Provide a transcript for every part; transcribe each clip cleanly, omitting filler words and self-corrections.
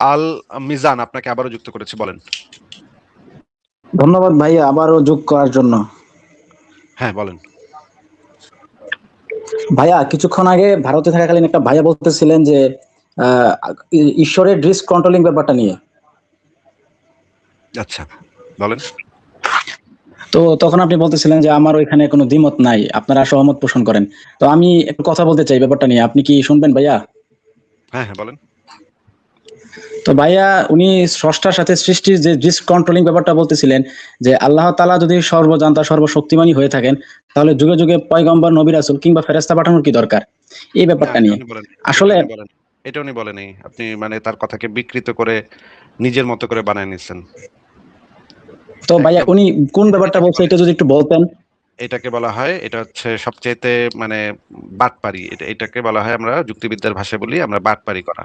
আল মিজান, আপনাকে আবারও যুক্ত করেছি, বলেন। ধন্যবাদ ভাইয়া আবারও যোগ করার জন্য। হ্যাঁ বলেন। ভাইয়া কিছুক্ষণ আগে ভারতে থাকাকালীন একটা ভাইয়া বলতেছিলেন যে আহ, ঈশ্বরের রিস্ক কন্ট্রোলিং ব্যাপারটা নিয়ে। আচ্ছা বলেন। তো তখন আপনি বলতেছিলেন যে আমার ওইখানে কোনো দ্বিমত নাই, আপনারা সহমত পোষণ করেন। তো আমি একটু কথা বলতে চাই ব্যাপারটা নিয়ে, আপনি কি শুনবেন ভাইয়া? হ্যাঁ হ্যাঁ বলেন। তো ভাইয়া উনি স্রষ্টার সাথে সৃষ্টির যে রিস্ক কন্ট্রোলিং ব্যাপারটা বলতেছিলেন, যে আল্লাহ তাআলা যদি সর্বজান্তা সর্বশক্তিমানী হয়ে থাকেন, তাহলে যুগে যুগে পয়গম্বর নবী রাসূল কিংবা ফেরেশতা পাঠানোর কি দরকার, এই না ব্যাপারটা এটা নিয়ে। উনি বলেন, এটা আসলে উনি বলেন, এটা উনি বলেনি। আপনি মানে তার কথাকে বিকৃত করে নিজের মতো করে বানায় নিচ্ছেন। তো ভাইয়া একটা উনি কোন এটা ব্যাপারটা যেটাকে বলছে বলে, এটা যদি একটু বলতেন। এটাকে বলা হয়, এটা হচ্ছে সবচেয়েতে মানে বাটপারি। এটাকে বলা হয়, আমরা যুক্তিবিদ্যার ভাষায় বলি, আমরা বাটপারি করা।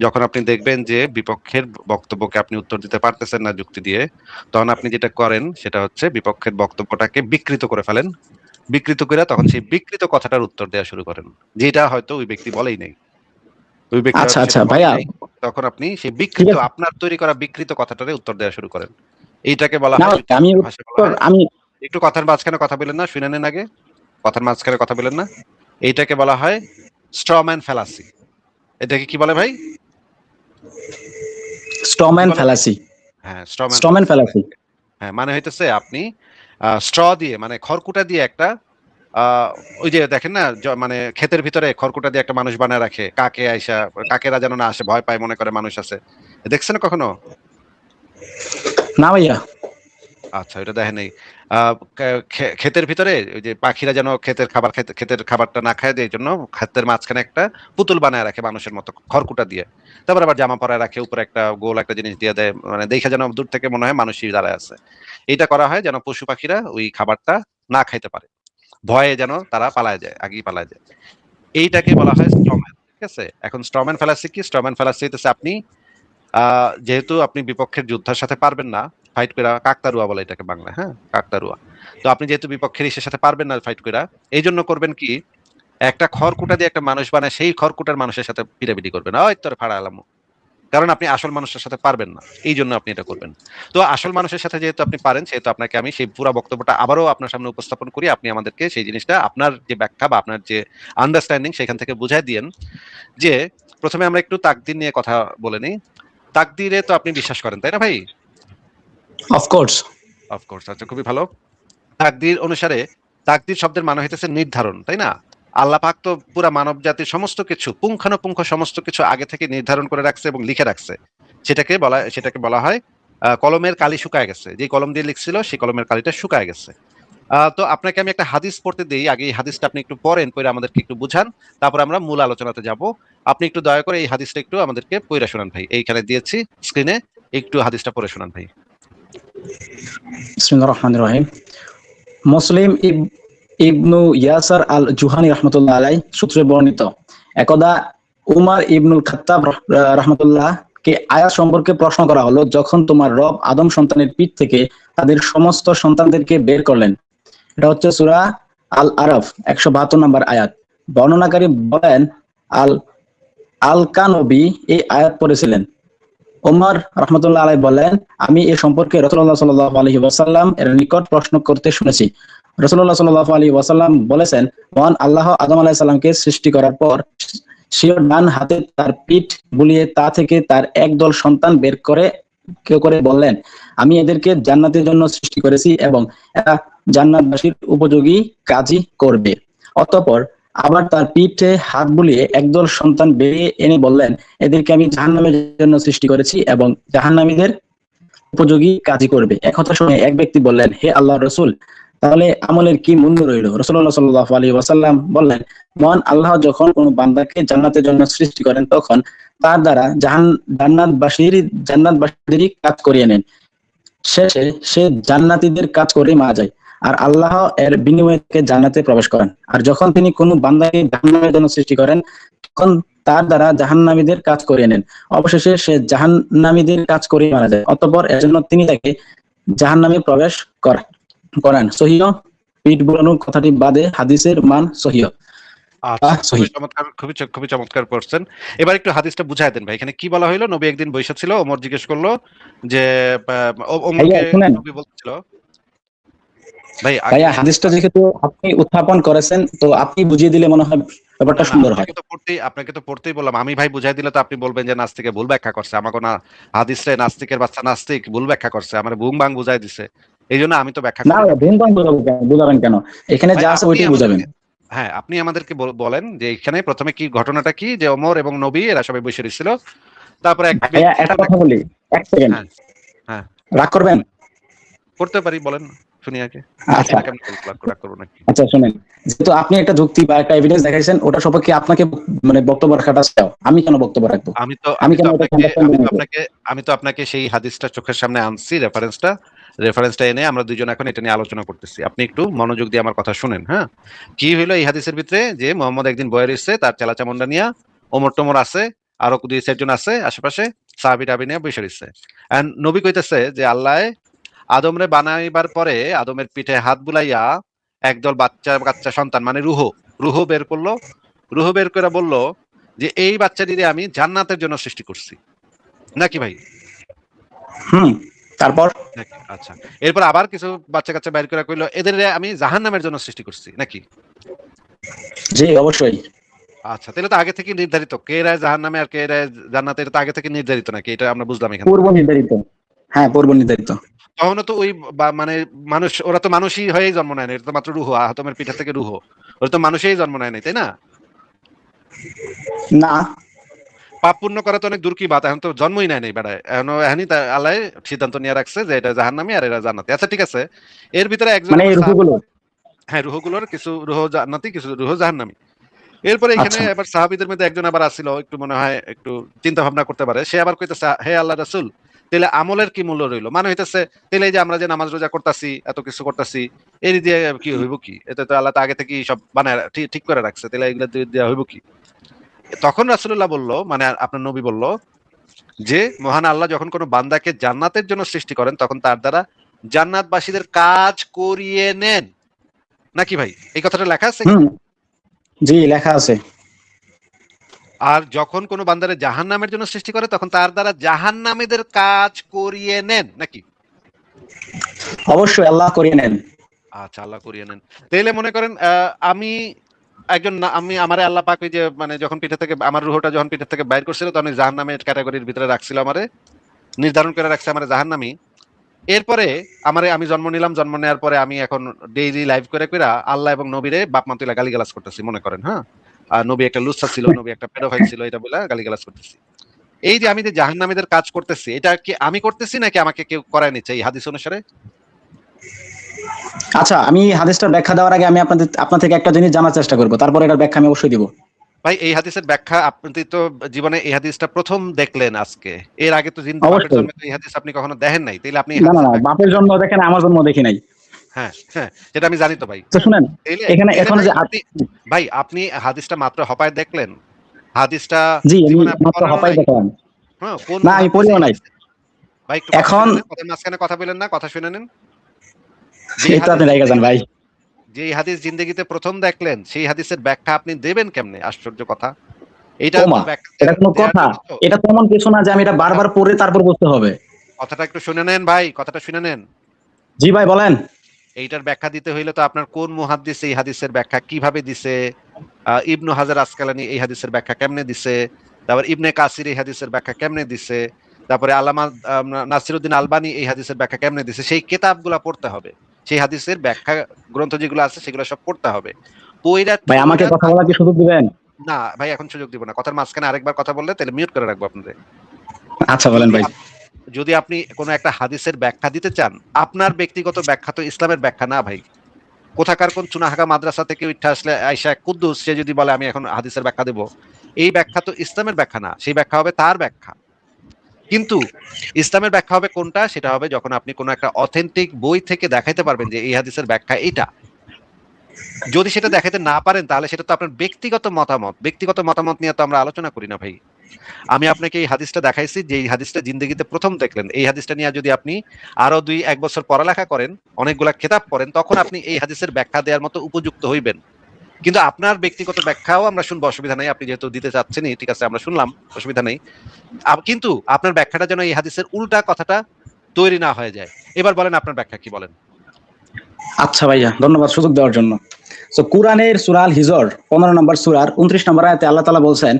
যখন আপনি দেখবেন যে বিপক্ষের বক্তব্যকে আপনি উত্তর দিতে পারতেছেন না যুক্তি দিয়ে, তখন আপনি যেটা করেন সেটা হচ্ছে বিপক্ষের বক্তব্যটাকে বিকৃত করে ফেলেন। বিকৃত করে তখন সেই বিকৃত কথাটার উত্তর দেওয়া শুরু করেন, যেটা হয়তো ওই ব্যক্তি বলেই নাই। ওই ব্যক্তি আচ্ছা হয়তো আচ্ছা সেটা বলেই ভাইয়া, নাই। তখন আপনি সেই ঠিক বিকৃত, আছে। আপনার তৈরি করা বিকৃত কথাটারে উত্তর দেওয়া শুরু করেন। এইটাকে বলা না হয়, ভাইয়া, আমি যুক্তিবিদ্যার ভাষায় বলা উত্তর হয়, আমি একটু কথার মাঝখানে কথা বলেন না, শুনে নেন আগে। কথার মাঝখানে কথা বলেন না। এইটাকে বলা হয় স্ট্রম্যান ফ্যালাসি। এটাকে কি বলে ভাই? কি স্টম্যান বলে ভাই? ফ্যালাসি। হ্যাঁ, স্ট্রম্যান স্টম্যান ফ্যালাসি বলে। ফ্যালাসি। হ্যাঁ, মানে হইতেছে আপনি স্ট্র দিয়ে, মানে খড়কুটা দিয়ে একটা ওই যে দেখেন না, মানে ক্ষেতের ভিতরে খড়কুটা দিয়ে একটা মানুষ বানায় রাখে, কাকে আইসা, কাকেরা যেন না আসে, ভয় পায় মনে করে মানুষ আছে। দেখছেন কখনো? না ভাইয়া। আচ্ছা, এটা দেখেন নাই। ক্ষেতের ভিতরে ওই যে পাখিরা যেন ক্ষেতের খাবার, ক্ষেতের খাবারটা না খায় দেয়, এই জন্য ক্ষেতের মাঝখানে একটা পুতুল বানায় রাখে মানুষের মতো খড়কুটা দিয়ে। তারপর আবার জামা পরায় রাখে, উপরে একটা গোল একটা জিনিস দিয়ে দেয়, মানে দেখে যেন দূর থেকে মনে হয় মানুষই দাঁড়ায় আছে। এটা করা হয় যেন পশু পাখিরা ওই খাবারটা না খাইতে পারে, ভয়ে যেন তারা পালায় যায়, আগেই পালায় যায়। এইটাকে বলা হয় স্ট্রম্যান। ঠিক আছে, এখন স্ট্রম্যান ফ্যালাসি কি? স্ট্রম্যান ফ্যালাসি হইতেছে আপনি যেহেতু আপনি বিপক্ষের যোদ্ধার সাথে পারবেন না ফাইট করা, কাকতারুয়া বলে এটাকে বাংলায়, হ্যাঁ কাকতারুয়া। তো আপনি যেহেতু বিপক্ষের ইসের সাথে পারবেন না ফাইট করা, এই জন্য করবেন কি, একটা খড়কুটা দিয়ে একটা মানুষ বানায়, সেই খড়কুটার মানুষের সাথে পিটাপিটি করবেন, ওই তোর ফাড়া আলাম। কারণ আপনি আসল মানুষের সাথে পারবেন না, এই জন্য আপনি এটা করবেন। তো আসল মানুষের সাথে যেহেতু আপনি পারেন, সেহেতু আপনাকে আমি সেই পুরো বক্তব্যটা আবারও আপনার সামনে উপস্থাপন করি, আপনি আমাদেরকে সেই জিনিসটা, আপনার যে ব্যাখ্যা বা আপনার যে আন্ডারস্ট্যান্ডিং, সেখান থেকে বুঝাই দিয়েন। যে প্রথমে আমরা একটু তাকদীর নিয়ে কথা বলে নিই। তাকদীরে তো আপনি বিশ্বাস করেন তাই না ভাই? অফকোর্স। অফকোর্স, আচ্ছা খুবই ভালো। তাকদীর অনুসারে, তাকদীর শব্দের মানে হইতেছে নির্ধারণ, তাই না? আল্লাহ পাক তো পুরা মানব জাতির সমস্ত কিছু, পুঙ্খানুপুঙ্খ সমস্ত কিছু আগে থেকে নির্ধারণ করে রাখছে এবং লিখে রাখছে। সেটাকে বলা হয় কলমের কালি শুকায় গেছে। যে কলম দিয়ে লিখছিল সেই কলমের কালিটা শুকায় গেছে। তো আপনাকে আমি একটা হাদিস পড়তে দেই, আগে এই হাদিসটা আপনি একটু পড়েন, পড়ে আমাদেরকে একটু বুঝান, তারপর আমরা মূল আলোচনাতে যাব। আপনি একটু দয়া করে এই হাদিসটা একটু আমাদেরকে পড়ে শোনান ভাই, এইখানে দিয়েছি স্ক্রিনে, একটু হাদিসটা পড়ে শোনান ভাই। বিসমিল্লাহির রহমানির রহিম। মুসলিম ইবনু ইয়াসার আল জুহানি রহমতুল্লাহ আলাই সূত্রে বর্ণিত, একদা উমার ইবনুল খাত্তাব রহমতুল্লাহ কে আয়াত সম্পর্কে প্রশ্ন করা হলো, যখন তোমার রব আদম সন্তানের পিঠ থেকে তাদের সমস্ত সন্তানদেরকে বের করলেন। এটা হচ্ছে সূরা আল আরাফ 172 নম্বর আয়াত। বর্ণনাকারী বলেন, আল আল-কানবী এই আয়াত পড়েছিলেন। ওমর রহমতুল্লাহ আলাই বলেন, আমি এ সম্পর্কে রাসূলুল্লাহ সাল্লাল্লাহু আলাইহি ওয়াসাল্লাম এর নিকট প্রশ্ন করতে শুনেছি। রাসূলুল্লাহ সাল্লাল্লাহু আলাইহি ওয়াসাল্লাম বলেছেন, মহান আল্লাহ আদম আলাইহিস সালামকে সৃষ্টি করার পর স্বীয় ডান হাতে তার পিঠ বুলিয়ে তা থেকে তার একদল সন্তান বের করে কেউ করে বললেন, আমি এদেরকে জান্নাতের জন্য সৃষ্টি করেছি এবং এরা জান্নাতবাসীর উপযোগী কাজই করবে। অতঃপর আবার তার পিঠে হাত বুলিয়ে একদল সন্তান বেরিয়ে এনে বললেন, এদেরকে আমি জাহান্নামের জন্য সৃষ্টি করেছি এবং জাহান্নামীদের উপযোগী কাজই করবে। একথা শুনে এক ব্যক্তি বললেন, হে আল্লাহর রাসূল, তাহলে আমলের কি মূল্য রইল? রাসূলুল্লাহ সাল্লাল্লাহু আলাইহি ওয়াসাল্লাম বললেন, মহান আল্লাহ যখন কোনো বান্দাকে জান্নাতের জন্য সৃষ্টি করেন, তখন তার দ্বারা জান্নাতবাসীদেরই কাজ করিয়ে নেন। শেষে সে জান্নাতীদের কাজ করে মারা যায়, আর আল্লাহ এর বিনিময়ে তাকে জান্নাতে প্রবেশ করেন। আর যখন তিনি কোনো বান্দাকে জাহান্নামের জন্য সৃষ্টি করেন, তখন তার দ্বারা জাহান্নামীদের কাজ করিয়ে নেন। অবশেষে সে জাহান্নামীদের কাজ করে মারা যায়। অতঃপর এর জন্য তিনি তাকে জাহান্নামে প্রবেশ করান। সহিহ, পিঠ বুলানোর কথাটি বাদে হাদিসের মান সহিহ। আচ্ছা, সহি। খুবই চমৎকার করছেন। এবার একটু হাদিসটা বুঝায় দেন ভাই। এখানে কি বলা হইলো? নবী একদিন বইসা ছিল, ওমর জিজ্ঞেস করলো যে ভাইয়া ওমরকে শুনেন, নবী বলতেছিল ভাই ভাইয়া হাদিসটা যেহেতু আপনি উত্থাপন করেছেন, তো আপনি বুঝিয়ে দিলে মনে হয় না, ব্যাপারটা না, সুন্দর হয়। আপনাকে তো পড়তেই বললাম। আমি ভাই বুঝাই দিলে তো আপনি বলবেন যে নাস্তিকে ভুল ব্যাখ্যা করছে। আমাকে না হাদিসে নাস্তিকের বাচ্চা নাস্তিক ভুল ব্যাখ্যা করছে। আমারে বুং-বাং বুঝাই দিছে। এইজন্য আমি তো ব্যাখ্যা না করি না ভাইয়া, ভাই। ভুল ভাল বুঝাবেন কেন? এখানে ভাই যা আছে আপনি ওইটাই বুঝাবেন। আমাদেরকে হ্যাঁ, আপনি আমাদেরকে বলেন যে এখানে ১ম এ কি ঘটনাটা কি? যে ওমর এবং নবী এরা সবাই বসে ছিল। তারপরে এক ভাইয়া ব্যক্তি একটা কোন এক কথা বলি, 1 সেকেন্ড। হ্যাঁ, হ্যাঁ, রাগ করবেন? করতে পারি বলেন। শুনি আগে। আচ্ছা, এটা কেমনে বলবো রাগ করব নাকি? আচ্ছা শুনেন। যেহেতু আপনি একটা যুক্তি বা একটা এভিডেন্স দেখাইছেন, ওটা সপক্ষে আপনাকে মানে বক্তব্য রাখাটা চাও। আমি কেন বক্তব্য রাখবো? আমি তো আমি আমি তো কেন এটা আপনাকে আন্ডারস্ট্যান্ডিং আমি তো নেব? আপনাকে আমি তো আপনাকে সেই হাদিসটা চোখের সামনে আনছি রেফারেন্সটা এনে আমরা দুইজন এখন এটা নিয়ে আলোচনা করতেছি। আপনি একটু মনোযোগ দিয়ে আমার কথা শুনেন, হ্যাঁ? কি হইলো এই হাদিসের ভিতরে যে মোহাম্মদ একদিন বয়ে রইছে তার চেলা-চামুন্ডা নিয়া, ওমর-টোমর আছে, আরো ২-৪ জন আছে আশেপাশে, সাহাবী-টাবি নিয়ে বইসা রইছে। এন্ড নবী কইতেছে যে আল্লাহ আদমরে বানাইবার পরে আদমের পিঠে হাত বুলাইয়া একদল বাচ্চা কাচ্চা সন্তান মানে রুহ বের করলো। রুহ বের করে বলল যে এই বাচ্চাটিরে আমি জান্নাতের জন্য সৃষ্টি করছি। নাকি ভাই? হুম, তারপর? নাকি? আচ্ছা। এরপর আবার কিছু বাচ্চা-কাচ্চা বাইর করে কইল এদের আমি জাহান্নামের জন্য সৃষ্টি করছি। নাকি? জি, অবশ্যই। আচ্ছা, তাহলে তো আগে থেকে নির্ধারিত। কে এরা জাহান্নামে আর কে এরা জান্নাতে এটা তো আগে থেকে নির্ধারিত নাকি? এটা আমরা বুঝলাম এখান পূর্ব থেকে। নির্ধারিত। হ্যাঁ, পূর্ব নির্ধারিত। তখনও তো ওই মানে মানুষ ওরা তো মানুষই হয়েই জন্ম নেয় না। এটা তো মাত্র রুহ। আদমের পিঠা থেকে রুহ। ওরা তো মানুষই জন্ম নেয় নাই, তাই না? না, পাপ পুণ্য করা তো অনেক দূর কি বাত। এখন তো জন্মই নেয় নাই বেড়ায়। এখনই আল্লাহ সিদ্ধান্ত নিয়ে রাখছে যে এটা জাহান্নামী আর এরা জান্নাতি। আচ্ছা ঠিক আছে। এর ভিতরে একজন মানে আবার এই সাহাবী রূহগুলো। হ্যাঁ, রুহগুলোর কিছু রুহ জান্নাতি, কিছু রুহ জাহান্নামী। এরপরে এখানে আচ্ছা। আবার সাহাবীদের মধ্যে একজন আবার আসছিল, একটু মনে হয় একটু চিন্তা ভাবনা করতে পারে। সে আবার কইতেছে, হে আল্লাহ রাসূল, তাইলে আমলের কি মূল্য রইল? মানে হইতেছে, তাইলে এই যে আমরা যে নামাজ রোজা করতাছি, এত কিছু করতাছি, এর দিয়ে কি হইব কি? এতে তো আল্লাহ তো আগে থেকেই সব বানায় ঠিক করে রাখছে। তাইলে এগুলা দিয়ে দেয়া হইব কি? তখন রাসূলুল্লাহ বলল, মানে আপনার নবী বলল যে মহান আল্লাহ যখন কোন বান্দাকে জান্নাতের জন্য সৃষ্টি করেন তখন তার দ্বারা জান্নাতবাসীদের কাজ করিয়ে নেন। নাকি ভাই? এই কথাটা লেখা আছে হুম, এখানে? জি লেখা আছে। আর যখন কোন বান্দারে জাহান্নামের জন্য সৃষ্টি করে তখন তার দ্বারা জাহান্নামীদের কাজ করিয়ে নেন। নাকি? অবশ্যই আল্লাহ করিয়ে নেন। আচ্ছা, আল্লাহ করিয়ে নেন। তাইলে মনে করেন আমি আমি আমারে আল্লাহ পাক ওই যে মানে যখন পিঠে থেকে আমার রুহটা যখন পিঠে থেকে বাইর করছিল তখন জাহান্নামের ক্যাটাগরির ভিতরে রাখছিল আমারে, নির্ধারণ করে রাখছে আমারে জাহান্নামী। এরপরে আমি জন্ম নিলাম, জন্ম নেওয়ার পরে আমি এখন ডেইলি লাইভ করে কইরা আল্লাহ এবং নবীরে বাপ মা তুইলা গালিগালাজ করতেছি মনে করেন, হ্যাঁ? আর নবী একটা লুচ্ছা ছিল, নবী একটা পেডোফাইল ছিল এটা বইলা গালিগালাজ করতেছি। এই যে আমি যে জাহান্নামীদের কাজ করতেছি এটা কি আমি করতেছি নাকি আমাকে কেউ করায় নিচ্ছে এই হাদিস অনুসারে? আচ্ছা, আমি হাদিসটার ব্যাখ্যা দেওয়ার আগে আমি আপনার থেকে একটা জিনিস জানার চেষ্টা করব, তারপর এটার ব্যাখ্যা আমি অবশ্যই দিব। ভাই এই হাদিসের ব্যাখ্যা আপনি তো জীবনে এই হাদিসটা ১ম দেখলেন আজকে। এর আগে তো বাপের অবশ্যই। জন্মে তো এই হাদিস আপনি কখনো দেখেন নাই। তাইলে আপনি এই না না হাদিসের না, ব্যাখ্যা বাপের কিভাবে জন্ম দিবেন? দেখেন, আমার জন্ম দেখি নাই। হ্যাঁ, হ্যাঁ, সেটা আমি জানি তো ভাই। তো হ্যাঁ। শুনেন, তাইলে এখানে তাইলে এখন ভাই যে আপনি হাদিসটা মাত্র হপায় দেখলেন। হাদিসটা জি, আমি জীবনে আপনি মাত্র পড়েনও হপাই নাই। দেখলাম। হ্যাঁ, কোন না, আমি মুহাদ্দিস পড়িও এই নাই। হাদিস ভাই একটু কথা এখন শুনে নেন। কথার মাঝখানে কথা বলেন না, কথা শুনে নেন। যেই এই তো হাদিস আপনি রেগে যান জিন্দেগিতে ভাই। জিন্দেগিতে ১ম দেখলেন, সেই হাদিসের ব্যাখ্যা আপনি দেবেন কেমনে? আশ্চর্য কথা। এইটা তো ওমা, ব্যাখ্যা এটা কোনো দেয়ার কথা? জন্য তো এটা তেমন কিছু না যে আমি এটা কথা বারবার পড়ে তারপর বুঝতে হবে। কথাটা একটু শুনে নেন ভাই, কথাটা শুনে নেন। জি ভাই, বলেন। এইটার ব্যাখ্যা দিতে হইলে তো আপনার কোন মুহাদ্দিস এই হাদিসের ব্যাখ্যা কিভাবে দিছে, ইবনু হাজার আসকালানি এই হাদিসের ব্যাখ্যা কেমনে দিছে, তারপর ইবনে কাসির এই হাদিসের ব্যাখ্যা কেমনে দিছে, তারপরে আল্লামা নাসিরউদ্দিন আলবানী এই হাদিসের ব্যাখ্যা কেমনে দিছে, সেই কিতাবগুলা পড়তে হবে। সেই হাদিসের ব্যাখ্যা গ্রন্থ যেগুলো আছে সেগুলো সব পড়তে হবে। পইড়া ভাই আমাকে পইড়া কথা বলার কি তারপর সুযোগ দিবেন? না ভাই এখন সুযোগ দিব না। কথার মাঝখানে আরেকবার কথা বললে তাহলে মিউট করে রাখবো আপনাদের। আচ্ছা বলেন যদি ভাই। যদি আপনি কোনো একটা হাদিসের ব্যাখ্যা দিতে চান, আপনার ব্যক্তিগত ব্যাখ্যা তো ইসলামের ব্যাখ্যা না ভাই। কোথাকার কোন চুনাহাগা মাদ্রাসা থেকে উঠে আসলে আইসা কুদ্দুস সে যদি বলে আমি এখন হাদিসের ব্যাখ্যা দেব, এই ব্যাখ্যা তো ইসলামের ব্যাখ্যা না, সেই ব্যাখ্যা হবে তার ব্যাখ্যা। কিন্তু ইসলামের ব্যাখ্যা হবে কোনটা? সেটা হবে যখন আপনি কোনো একটা অথেন্টিক বই থেকে দেখাইতে পারবেন যে এই হাদিসের ব্যাখ্যা এইটা। যদি সেটা দেখাইতে না পারেন তাহলে সেটা তো আপনার ব্যক্তিগত মতামত। ব্যক্তিগত মতামত নিয়ে তো আমরা আলোচনা করি না ভাই। আমি আপনাকে এই হাদিসটা দেখাইছি যে এই হাদিসটা জিন্দেগিতে ১ম দেখলেন। এই হাদিসটা নিয়ে যদি আপনি আরো ২-১ বছর পড়ালেখা করেন, অনেকগুলা কেতাব পড়েন, তখন আপনি এই হাদিসের ব্যাখ্যা দেওয়ার মতো উপযুক্ত হইবেন। কিন্তু আপনার ব্যক্তিগত ব্যাখ্যাও আমরা শুনবো, অসুবিধা নেই, আপনি যেহেতু দিতে চাচ্ছেনই, ঠিক আছে আমরা শুনলাম, অসুবিধা নেই। কিন্তু আপনার ব্যাখ্যাটা যেন এই হাদিসের উল্টা কথাটা তৈরি না হয়ে যায়। এবার বলেন আপনার ব্যাখ্যা কি, বলেন। আচ্ছা ভাইয়া, ধন্যবাদ সুযোগ দেওয়ার জন্য। তো কুরআনের সূরা আল হিজর 15 নম্বর সূরার 29 নম্বর আয়াতে আল্লাহ তাআলা বলছেন,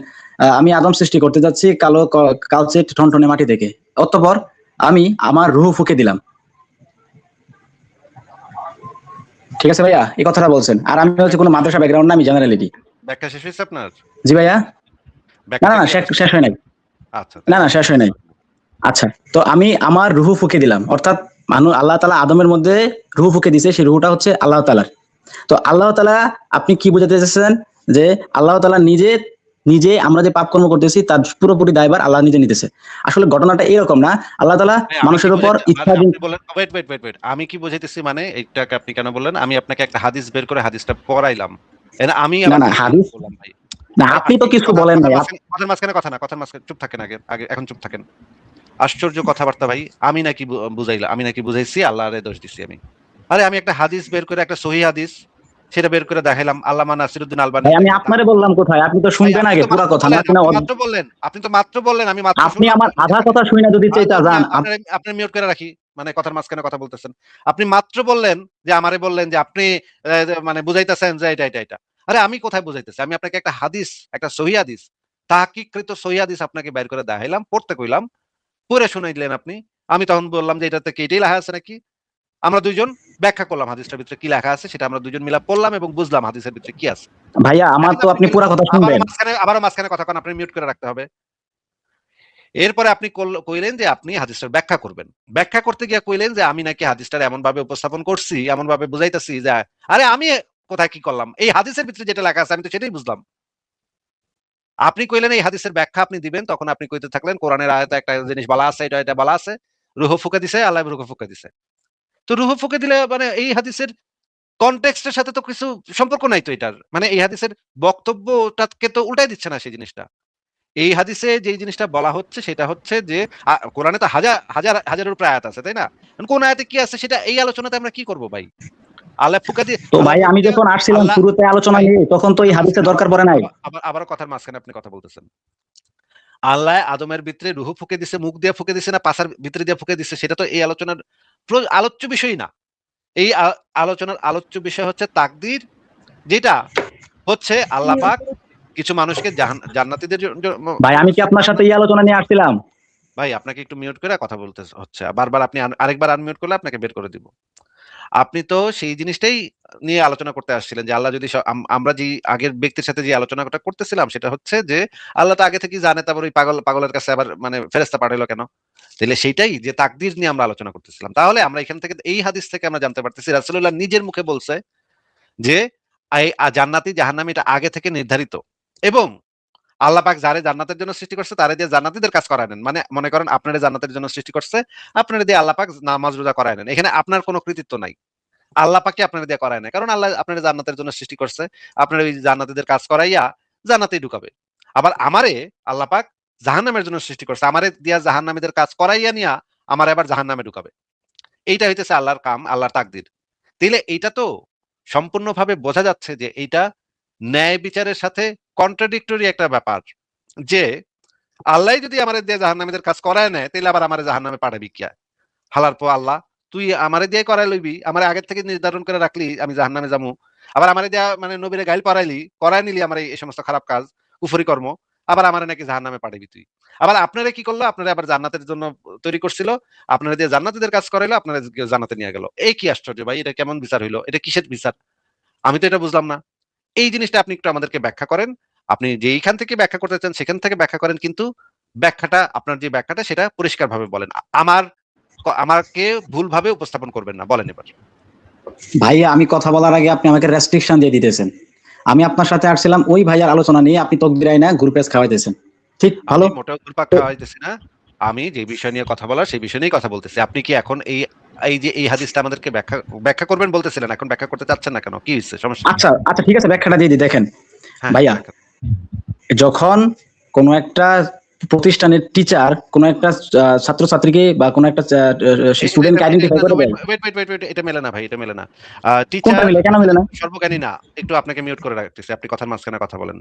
আমি আদম সৃষ্টি করতে যাচ্ছি কালচে ঠনঠনে মাটি থেকে, অতঃপর আমি আমার রূহ ফুঁকে দিলাম। ঠিক আছে ভাইয়া, এই কথাটা বলছেন। আর আমি হচ্ছে কোনো মাদ্রাসা ব্যাকগ্রাউন্ড না, আমি জেনারেলিটি। ব্যাখ্যা শেষ হয়েছে আপনার? জি ভাইয়া। না ব্যাখ্যাটা না, কি শেষ হয় নাই। আচ্ছা, না না, শেষ হয় নাই। আচ্ছা, তো আমি আমার রূহ ফুঁকে দিলাম, অর্থাৎ আল্লাহ তাআলা আদমের মধ্যে রূহ ফুঁকে দিছে, সেই রূহটা হচ্ছে আল্লাহ তাআলার। তো আল্লাহ তাআলা, আপনি কি বোঝাতে চাচ্ছেন যে আল্লাহ তাআলা নিজে নিজে আমরা যে পাপ কর্ম করতেছি তার পুরোপুরি দায়ভার আল্লাহ নিজে নিতেছে? আসলে ঘটনাটা এরকম না। আল্লাহ তাআলা মানুষের উপর ইচ্ছাধীন। ওয়েট, আমি কি বুঝাইতেছি, মানে এইটাকে আপনি কেন বললেন? আমি আপনাকে একটা হাদিস বের করে হাদিসটা পড়াইলাম, আমি না না, হাদিস বললাম ভাই। না, আপনি তো কিছু বলেন নাই। কথার মাঝখানে কথা না, কথার মাঝখানে চুপ থাকেন, আগে আগে এখন চুপ থাকেন। আশ্চর্য কথাবার্তা ভাই। আমি নাকি বুঝাইলাম, আমি নাকি বুঝাইছি, আল্লাহরে দোষ দিছি আমি? আরে আমি একটা হাদিস বের করে, একটা সহিহ হাদিস, সেটা বের করে দেখাইলাম। আল্লামা নাসিরউদ্দিন আলবানী। ভাই আমি আপনারে বললাম কোথায়, আপনি তো শুনবেন আগে পুরো কথা না। আপনি তো মাত্র বললেন, আমি মাত্র আপনি আমার আধা কথা শুনে যদি চাইতা যান। আপনি মিউট করে রাখি, মানে কথার মাঝখানে কথা বলতেছেন। আপনি মাত্র বললেন যে, আমারে বললেন যে আপনি মানে বুঝাইতেছেন যে এটা এটা এটা। আরে আমি কোথায় বুঝাইতেছি? আমি আপনাকে একটা হাদিস, একটা সহিহ হাদিস, তাহকিককৃত সহিহ হাদিস আপনাকে বের করে দেখাইলাম, পড়তে কইলাম, পড়ে শুনাই দিলেন আপনি। আমি তখন বললাম যে এটাতে কি এটাই লেখা আছে নাকি? আমরা দুইজন ব্যাখ্যা করলাম হাদিসটার ভিতরে কি লেখা আছে, সেটা আমরা দুইজন মিলা পড়লাম এবং বুঝলাম হাদিসের ভিতরে কি আছে। ভাইয়া আমার তো আপনি পুরো কথা শুনবেন। আবারও মাঝখানে কথা কন, আপনি মিউট করে রাখতে হবে। এরপরে আপনি কইলেন যে আপনি হাদিসটার ব্যাখ্যা করবেন। ব্যাখ্যা করতে গিয়ে কইলেন যে আমি নাকি হাদিসটার এমন ভাবে উপস্থাপন করছি, এমন ভাবে বুঝাইতেছি যে, আরে আমি কোথায় কি করলাম? এই হাদিসের ভিতরে যেটা লেখা আছে আমি তো সেটাই বুঝলাম। আপনি কইলেন এই হাদিসের ব্যাখ্যা আপনি দিবেন, তখন আপনি কইতে থাকলেন কোরআনের আয়াতে একটা জিনিস বলা আছে, এটা এটা বলা আছে, রূহ ফুঁকে দিছে, আল্লাহ রূহ ফুঁকে দিছে। তো রূহ ফুঁকে দিলে মানে এই হাদিসের কনটেক্সট এর সাথে তো কিছু সম্পর্ক নাই তো এটার। মানে এই হাদিসের বক্তব্যটাকে তো উল্টাই দিচ্ছে না সেই জিনিসটা। এই হাদিসে যেই জিনিসটা বলা হচ্ছে সেটা হচ্ছে যে, কোরআনে তো হাজারের উপরে আয়াত আছে, তাই না? কোন আয়াতে কি আছে সেটা এই আলোচনাতে আমরা কি করব ভাই? আল্লাহ ফুঁকা দিয়ে, তো ভাই আমি যখন আসছিলাম শুরুতে আলোচনা নিয়ে, তখন তো এই হাদিসের দরকার পড়ে নাই। আবার কথার মাঝখানে আপনি কথা বলতেছেন। আল্লাহ আদমের ভিতরে রূহ ফুঁকে দিছে, মুখ দিয়ে ফুঁকে দিছে না পাছার ভিতরে দিয়ে ফুঁকে দিছে, সেটা তো এই আলোচনার আলোচ্য বিষয় না। এই আলোচনার আলোচ্য বিষয় হচ্ছে তাকদীর, যেটা হচ্ছে আল্লাহ পাক কিছু মানুষকে জান্নাতীদের ভাই আমি কি আপনার সাথে এই আলোচনা নিয়ে আসছিলাম? ভাই আপনাকে একটু মিউট করে কথা বলতে হচ্ছে। বারবার আপনি আরেকবার আনমিউট করলে আপনাকে বের করে দিব। আপনি তো সেই জিনিসটাই নিয়ে আলোচনা করতে আসছিলেন যে, আল্লাহ যদি আমরা যে আগের ব্যক্তির সাথে যে আলোচনাটা করতেছিলাম সেটা হচ্ছে যে, আল্লাহ তো আগে থেকেই জানে, তারপর ওই পাগলের কাছে আবার মানে ফেরেশতা পাঠাইলো কেন? তাহলে সেইটাই যে তাকদীর নিয়ে আমরা আলোচনা করতেছিলাম। তাহলে আমরা এখান থেকে, এই হাদিস থেকে আমরা জানতে পারতেছি রাসূলুল্লাহ নিজের মুখে বলছে যে এই জান্নাতি জাহান্নামী এটা আগে থেকে নির্ধারিত, এবং আল্লাহ পাক যারে জান্নাতের জন্য সৃষ্টি করছে তারে দিয়ে জান্নাতীদের কাজ করায় নেন। মানে মনে করেন আপনারে জান্নাতের জন্য সৃষ্টি করছে, আপনারে দিয়ে আল্লাহ পাক নামাজ রোজা করায় নেন। এখানে আপনার কোনো কৃতিত্ব নাই। আল্লাহ পাকই আপনারে দিয়ে করায় না। কারণ আল্লাহ আপনারে জান্নাতের জন্য সৃষ্টি করছে। আপনার ওই জান্নাতীদের কাজ করাইয়া জান্নাতেই ঢুকাবে। আবার আমারে আল্লাহ পাক জাহান্নামের জন্য সৃষ্টি করছে। আমারে দিয়া জাহান্নামীদের কাজ করাইয়া নিয়া আমারে আবার জাহান্নামে ঢুকাবে। এইটা হইতেছে আল্লাহর কাম, আল্লাহর তাকদীর। তাইলে এইটা তো সম্পূর্ণভাবে বোঝা যাচ্ছে যে এইটা ন্যায় বিচারের সাথে কন্ট্রাডিক্টরি একটা ব্যাপার। যে আল্লাহই যদি আমারে দিয়ে জাহান্নামীদের কাজ করায় নেয়, তাইলে আবার আমারে জাহান্নামে পাঠাবি কিয়া? হালার পো আল্লাহ, তুই আমারে দিয়ে করাই লইবি, আমারে আগের থেকে নির্ধারণ করে রাখলি আমি জাহান্নামে যামু। আবার আমারে দিয়া মানে নবীরে গাইল করায় নিলি আমার এই সমস্ত খারাপ কাজ, কুফরি কর্ম। আবার আমারে নাকি জাহান্নামে পাঠাবি তুই। আবার আপনারে কি করলো? আপনারে আবার জান্নাতের জন্য তৈরি করছিল। আপনারে দিয়ে জান্নাতীদের কাজ করাইলো, আপনারে জান্নাতে নিয়ে গেল। এই কি আশ্চর্য ভাই! এটা কেমন বিচার হইলো? এটা কিসের বিচার? আমি তো এটা বুঝলাম না। এই জিনিসটা আপনি একটু আমাদেরকে ব্যাখ্যা করেন। আপনি যেইখান থেকে ব্যাখ্যা করতে চান সেখান থেকে ব্যাখ্যা করেন, কিন্তু ব্যাখ্যাটা, আপনার যে ব্যাখ্যাটা সেটা পরিষ্কারভাবে বলেন। আমাকে ভুলভাবে উপস্থাপন করবেন না। বলেন এবার। ভাইয়া আমি কথা বলার আগে আপনি আমাকে রেস্ট্রিকশন দিয়ে দিতেছেন। আমি আপনার সাথে আসছিলাম ওই ভাইয়ার আলোচনা নিয়ে, আপনি তকদির আইনা গ্রুপেস খাওয়াইতেছেন। ঠিক ভালো? আমি মোটেও ঘুরপাক খাওয়াইতেছি না। আমি যে বিষয় নিয়ে কথা বলার সেই বিষয় নিয়েই কথা বলতেছি। আপনি কি এখন এই যে এই হাদিসটা আমাদেরকে ব্যাখ্যা করবেন বলতেছিলেন, এখন ব্যাখ্যা করতে চাচ্ছেন না কেন? কি হইছে? সমস্যা? আচ্ছা আচ্ছা, ঠিক আছে, ব্যাখ্যাটা দিয়ে দিই। দেখেন হ্যাঁ ভাইয়া, যখন কোনো একটা প্রতিষ্ঠানের টিচার কোন একটা ছাত্রছাত্রীকে বা কোন একটা স্টুডেন্টকে আইডেন্টিফাই করে দেয়? ওয়েট, এটা মেলে না ভাই, এটা মেলে না। কোনটা টিচার মিলে, কেন মিলে না? সর্বজ্ঞানী না। একটু আপনাকে মিউট করে রাখতেছি, আপনি কথার মাঝখানে কথা বলেন।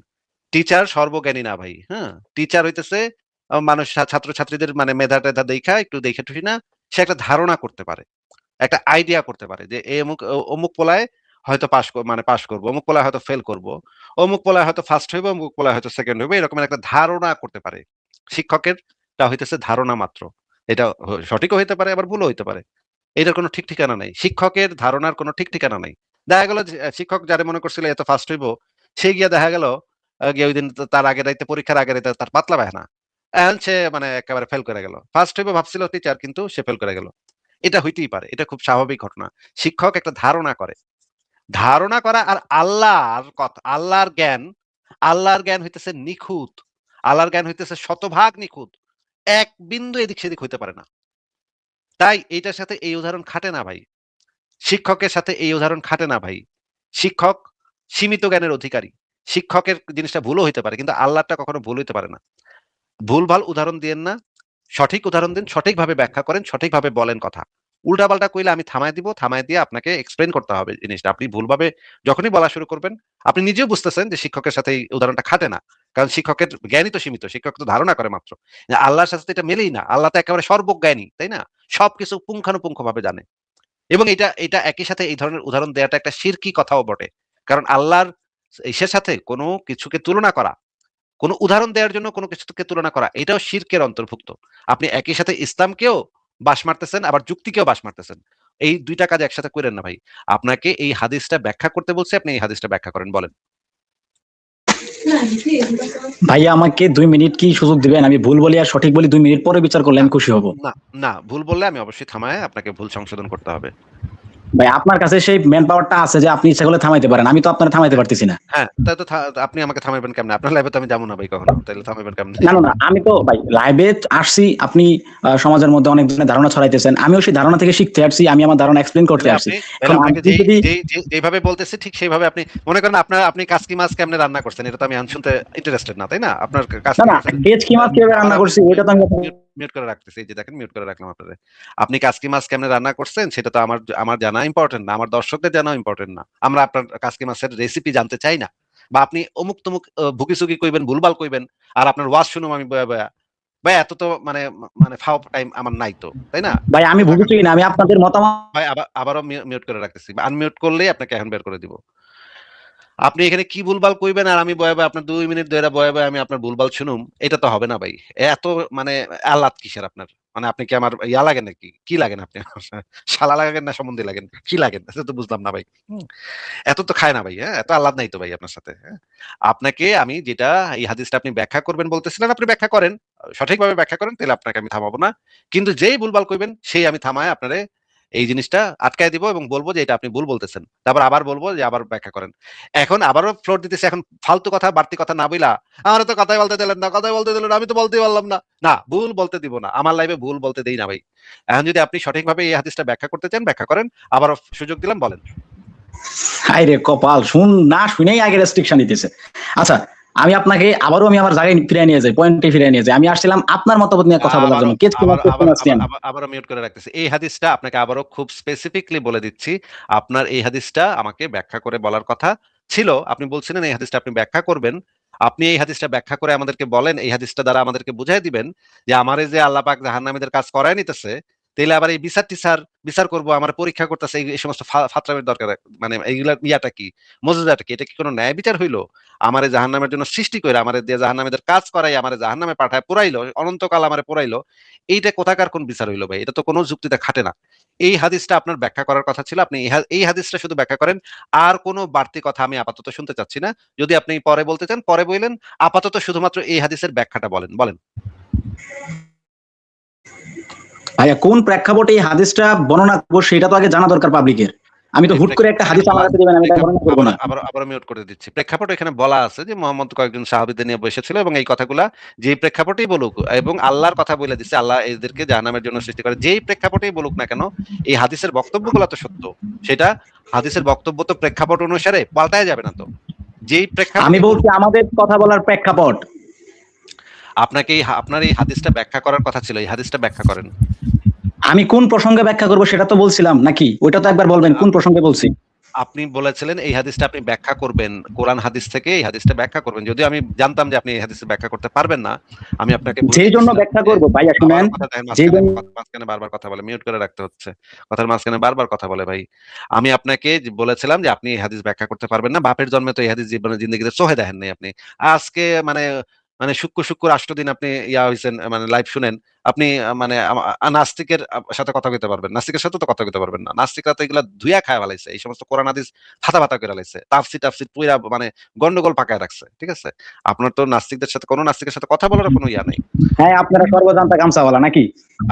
টিচার সর্বজ্ঞানী না ভাই, হ্যাঁ? টিচার হইতেছে মানুষ ছাত্র-ছাত্রীদের মানে মেধা-টেধা দেইখা একটু দেইখা টুসি না, সে একটা ধারণা করতে পারে। একটা আইডিয়া করতে পারে যে অমুক পোলায় হয়তো পাস করব, অমুক পোলায় হয়তো ফেল করব, অমুক পোলায় হয়তো ফার্স্ট হইব, অমুক পোলায় হয়তো সেকেন্ড হইব, এরকম একটা ধারণা করতে পারে। শিক্ষকের টা হইতেছে ধারণা মাত্র। এটা সঠিকও হইতে পারে, আবার ভুলও হইতে পারে। এটার কোনো ঠিক ঠিকানা নাই। শিক্ষকের ধারণার কোনো ঠিক ঠিকানা নাই। দেখা গেল যে শিক্ষক যারে মনে করছিল এত ফার্স্ট হইব, সে গিয়া দেখা গেল গিয়ে ঐদিন তার আগের রাইতে, পরীক্ষার আগের রাইতে তার পাতলা পায়খানা। এখন সে মানে একেবারে ফেল করে গেল। ফার্স্ট হইব ভাবছিল টিচার, কিন্তু সে ফেল করে গেল। এটা হইতেই পারে। এটা খুব স্বাভাবিক ঘটনা। শিক্ষক একটা ধারণা করে। ধারণা করা আর আল্লাহর জ্ঞান হইতেছে নিখুঁত। আল্লাহর জ্ঞান হইতেছে শতভাগ নিখুঁত। এক বিন্দু এদিক সেদিক হইতে পারে না। তাই এইটার সাথে এই উদাহরণ খাটে না ভাই। শিক্ষকের সাথে এই উদাহরণ খাটে না ভাই। শিক্ষক সীমিত জ্ঞানের অধিকারী। শিক্ষকের জিনিসটা ভুলও হইতে পারে, কিন্তু আল্লাহরটা কখনো ভুল হইতে পারে না। ভুলভাল উদাহরণ দিয়েন না। সঠিক উদাহরণ দিন, সঠিকভাবে ব্যাখ্যা করেন, সঠিকভাবে বলেন কথা। উল্টাপাল্টা কইলে আমি থামায় দিব, থামায় দিয়ে আপনাকে এক্সপ্লেইন করতে হবে জিনিসটা। আপনি ভুলভাবে যখনই বলা শুরু করবেন, আপনি নিজেও বুঝতেছেন যে শিক্ষকের সাথে এই উদাহরণটা খাটে না। কারণ শিক্ষকের জ্ঞানই তো সীমিত। শিক্ষক তো ধারণা করে মাত্র। আল্লাহর সাথে তো এটা মেলেই না। আল্লাহ তো একেবারে সর্বজ্ঞানী, তাই না? সবকিছু পুঙ্খানুপুঙ্খভাবে জানে। এবং এটা এটা একই সাথে এই ধরনের উদাহরণ দেওয়াটা একটা শিরকি কথাও বটে। কারণ আল্লাহর ইসের সাথে কোনো কিছুকে তুলনা করা, কোনো উদাহরণ দেওয়ার জন্য কোনো কিছুকে তুলনা করা, এটাও শিরকের অন্তর্ভুক্ত। আপনি একই সাথে ইসলামকেও বাঁশ মারতেছেন, আবার যুক্তিকেও বাঁশ মারতেছেন। এই ২ টা কাজ একসাথে কইরেন না ভাই। আপনাকে এই হাদিসটা ব্যাখ্যা করতে বলছি, আপনি এই হাদিসটা ব্যাখ্যা করেন, বলেন। ভাইয়া আমাকে 2 মিনিট কি সুযোগ দিবেন? আমি ভুল বলি আর সঠিক বলি 2 মিনিট পরে বিচার করলে না, আমি খুশি হব। না, না, ভুল বললে আমি অবশ্যই থামায়ে আপনাকে ভুল সংশোধন করতে হবে। ভাই আপনার কাছে সেই ম্যান পাওয়ারটা আছে যে আপনি ইচ্ছা করলে থামাইতে পারেন। আমি তো আপনারে থামাইতে হ্যাঁ, পারতেছি না। হ্যাঁ, তাই তো আপনি আমাকে থামাইবেন কেমনে? আপনার লাইভে তো আমি যাবো না ভাই কখনো। তাইলে থামাইবেন কেমনে? না, না, না। আমি তো ভাই লাইভে আসছি। আপনি সমাজের মধ্যে অনেক ধরনের ধারণা ছড়াইতেছেন। আমিও সেই ধারণা থেকে শিখতে আসছি। আমি আমার ধারণা এক্সপ্লেইন করতে তাহলে আসছি। তাহলে এখন আপনাকে আপনি যদি যেভাবে বলতেছি ঠিক সেইভাবে আপনি মনে করেন আপনি কাসকি মাছ কেমনে রান্না করছেন, এটা তো আমি এখন শুনতে ইন্টারেস্টেড না, তাই না? আপনার না, কাসকি না, মাছের কেচকি মাছ কিভাবে রান্না করছি ওইটা তো আমি মিউট করে রাখতেছি। এই যে দেখেন, মিউট করে রাখলাম আপনারে। আপনি কাসকি মাছ কেমনে রান্না করছেন সেটা তো আমার জানা ইম্পর্টেন্ট না, আমার দর্শকদের জানা ইম্পর্টেন্ট না। আমরা আপনার কাসকি মাছের রেসিপি জানতে চাই না। বা আপনি অমুক তমুক ভুকি-চুকি কইবেন, ভুলভাল কইবেন, আর আপনার ওয়াজ শুনুম আমি বয়া, বয়া। ভাই এত তো মানে মানে ফাও টাইম আমার নাই তো, তাই না? ভাই আমি একটু থাকার ভুগেছি না। আমি আপনাদের মতামত ভাই আবারও মিউট করে রাখতেছি। আনমিউট করলেই আপনাকে এখন বের করে দিব। আপনি এখানে কি ভুলভাল কইবেন আর আমি বয়ে, বয়ে আপনার ২ মিনিট ধইরা বয়ে, বয়ে আমি আপনার ভুলভাল শুনুম, এটা তো হবে না ভাই। এত মানে আহ্লাদ কিসের আপনার? মানে আপনি কি আমার ইয়া লাগেন নাকি? কি লাগেন আপনি আমার? শালা লাগেন না সম্বন্ধী লাগেন? কি লাগেন? এটা তো বুঝলাম না ভাই। এত তো খায় না ভাই, হ্যাঁ? এত আহ্লাদ নাই তো ভাই আপনার সাথে, হ্যাঁ? আপনাকে আমি যেটা এই হাদিসটা আপনি ব্যাখ্যা করবেন বলতেছিলেন, আপনি ব্যাখ্যা করেন। সঠিকভাবে ব্যাখ্যা করেন, তাইলে আপনাকে আমি থামাবো না। কিন্তু যেই ভুলভাল কইবেন, সেই আমি থামায় আপনারে এই জিনিসটা আটকায় দিব এবং বলব যে এটা আপনি ভুল বলতেছেন। তারপর আবার বলব যে আবার ব্যাখ্যা করেন। এখন আবারও ফ্লোর দিতেছি, এখন ফালতু কথা, বাড়তি কথা না বইলা, আমারে তো কথাই বলতে দিলেন না, কথাই বলতে দিলেন না, আমি তো বলতেই পারলাম না। না, ভুল বলতে দিব না। আমার লাইভে ভুল বলতে দেই না ভাই। এখন যদি আপনি সঠিকভাবে এই হাদিসটা ব্যাখ্যা করতে চান, ব্যাখ্যা করেন। আবারও সুযোগ দিলাম, বলেন। হায়রে কপাল, না শুনেই আগে রেস্ট্রিকশন দিতেছে। আচ্ছা, আমি আপনাকে আবারও আমার জায়গায় ফিরিয়ে নিয়ে যাই, পয়েন্টে ফিরিয়ে নিয়ে যাই। আমি আসছিলাম আপনার মতামত নিয়ে কথা বলার জন্য। কেচকি মাছ আসছি আমি। আবারও মিউট করে রাখতেছি। এই হাদিসটা আপনাকে আবারও খুব স্পেসিফিকলি বলে দিচ্ছি। আপনার এই হাদিসটা আমাকে ব্যাখ্যা করে বলার কথা ছিল। আপনি বলছিলেন এই হাদিসটা আপনি ব্যাখ্যা করবেন। আপনি এই হাদিসটা ব্যাখ্যা করে আমাদেরকে বলেন, এই হাদিসটা দ্বারা আমাদেরকে বুঝাই দিবেন যে আমারে যে আল্লাহ পাক জাহান্নামীদের কাজ করায় নিতেছে, তাইলে আবার এই বিচার করব, আমার পরীক্ষা করতেছে, এই সমস্ত ফাত্রামির দরকার, মানে এইগুলা ইয়াটা কি? মুজিজাটা কি? এটা কি কোনো ন্যায় বিচার হইলো? আমারে জাহান্নামের জন্য সৃষ্টি কইরা, আমারে দিয়ে জাহান্নামীদের কাজ করাই, আমারে জাহান্নামে পাঠায় পুরাইলো, অনন্তকাল আমারে পুরাইলো। এইটা কোথাকার কোন বিচার হইলো ভাই? এটা তো কোনো যুক্তিতে খাটে না। এই হাদিসটা আপনার ব্যাখ্যা করার কথা ছিল। আপনি এই হাদিসটা শুধু ব্যাখ্যা করেন। আর কোনো বাড়তি কথা আমি আপাতত শুনতে চাচ্ছি না। যদি আপনি পরে বলতে চান পরে বইলেন। আপাতত শুধুমাত্র এই হাদিসের ব্যাখ্যাটা বলেন, বলেন। ভাইয়া কোন প্রেক্ষাপটে এই হাদিসটা বর্ণনা করবো সেটা তো আগে জানা দরকার পাবলিকের। আমি তো হুট করে একটা হাদিস আমার কাছে দিবেন, আমি এটা বর্ণনা করবো না। আবার মিউট করে দিচ্ছি। প্রেক্ষাপট এখানে বলা আছে যে মুহাম্মদ কয়েকজন সাহাবীদের নিয়ে বসেছিল এবং এই কথাগুলা যেই প্রেক্ষাপটেই বলুক এবং আল্লাহর কথা বলে দিচ্ছে, আল্লাহ এদেরকে জাহান্নামের জন্য সৃষ্টি করে। যেই প্রেক্ষাপটেই বলুক না কেন, এই হাদিসের বক্তব্যগুলো তো সত্য। সেটা হাদিসের বক্তব্য তো প্রেক্ষাপট অনুসারে পাল্টায় যাবে না তো। যেই আমি প্রেক্ষাপটে বলছি আমাদের কথা বলার প্রেক্ষাপট। আপনাকে আপনার এই হাদিসটা ব্যাখ্যা করার কথা ছিল, এই হাদিসটা ব্যাখ্যা করেন। আমি কোন প্রসঙ্গে ব্যাখ্যা করব সেটা তো বলছিলাম নাকি? ওইটা তো একবার বলবেন কোন প্রসঙ্গে বলছি। আপনি বলেছিলেন এই হাদিসটা আপনি ব্যাখ্যা করবেন, কোরআন হাদিস থেকে এই হাদিসটা ব্যাখ্যা করবেন। যদিও আমি জানতাম যে আপনি এই হাদিসে ব্যাখ্যা করতে পারবেন না, আমি আপনাকে যেই জন্য বুঝিয়েছিলাম ব্যাখ্যা যে করব ভাইয়া শুনেন, আবারও কথা দেখেন, যেই জন্য মাঝখানে বারবার কথা বলে, মিউট করে রাখতে হচ্ছে, কথার মাঝখানে বারবার কথা বলে ভাই। আমি আপনাকে বলেছিলাম যে আপনি এই হাদিস ব্যাখ্যা করতে পারবেন না, বাপের জন্মে তো এই হাদিস জীবনে জিন্দগিতে চোখে দেখেন নাই আপনি। আজকে মানে মানে শুক্র শুক্র ৮ দিন আপনি ইয়া হইছেন, মানে লাইভ শুনেন, আপনি মানে নাস্তিকের সাথে কথা কইতে পারবেন, নাস্তিকের সাথে তো কথা কইতে পারবেন না। নাস্তিকরা তো এগুলা ধুইয়া খায় ফেলাইছে, এই সমস্ত কোরআন হাদিস ফাতা ফাতা করে লাইছে, তাফসির টাফসির পুরা মানে গন্ডগোল পাকায় রাখছে, ঠিক আছে? আপনার তো নাস্তিকদের সাথে, কোনো নাস্তিকের সাথে কথা বলার কোনো ইয়া নাই। হ্যাঁ আপনারা সর্বজান্তা গামছাওয়ালা নাকি?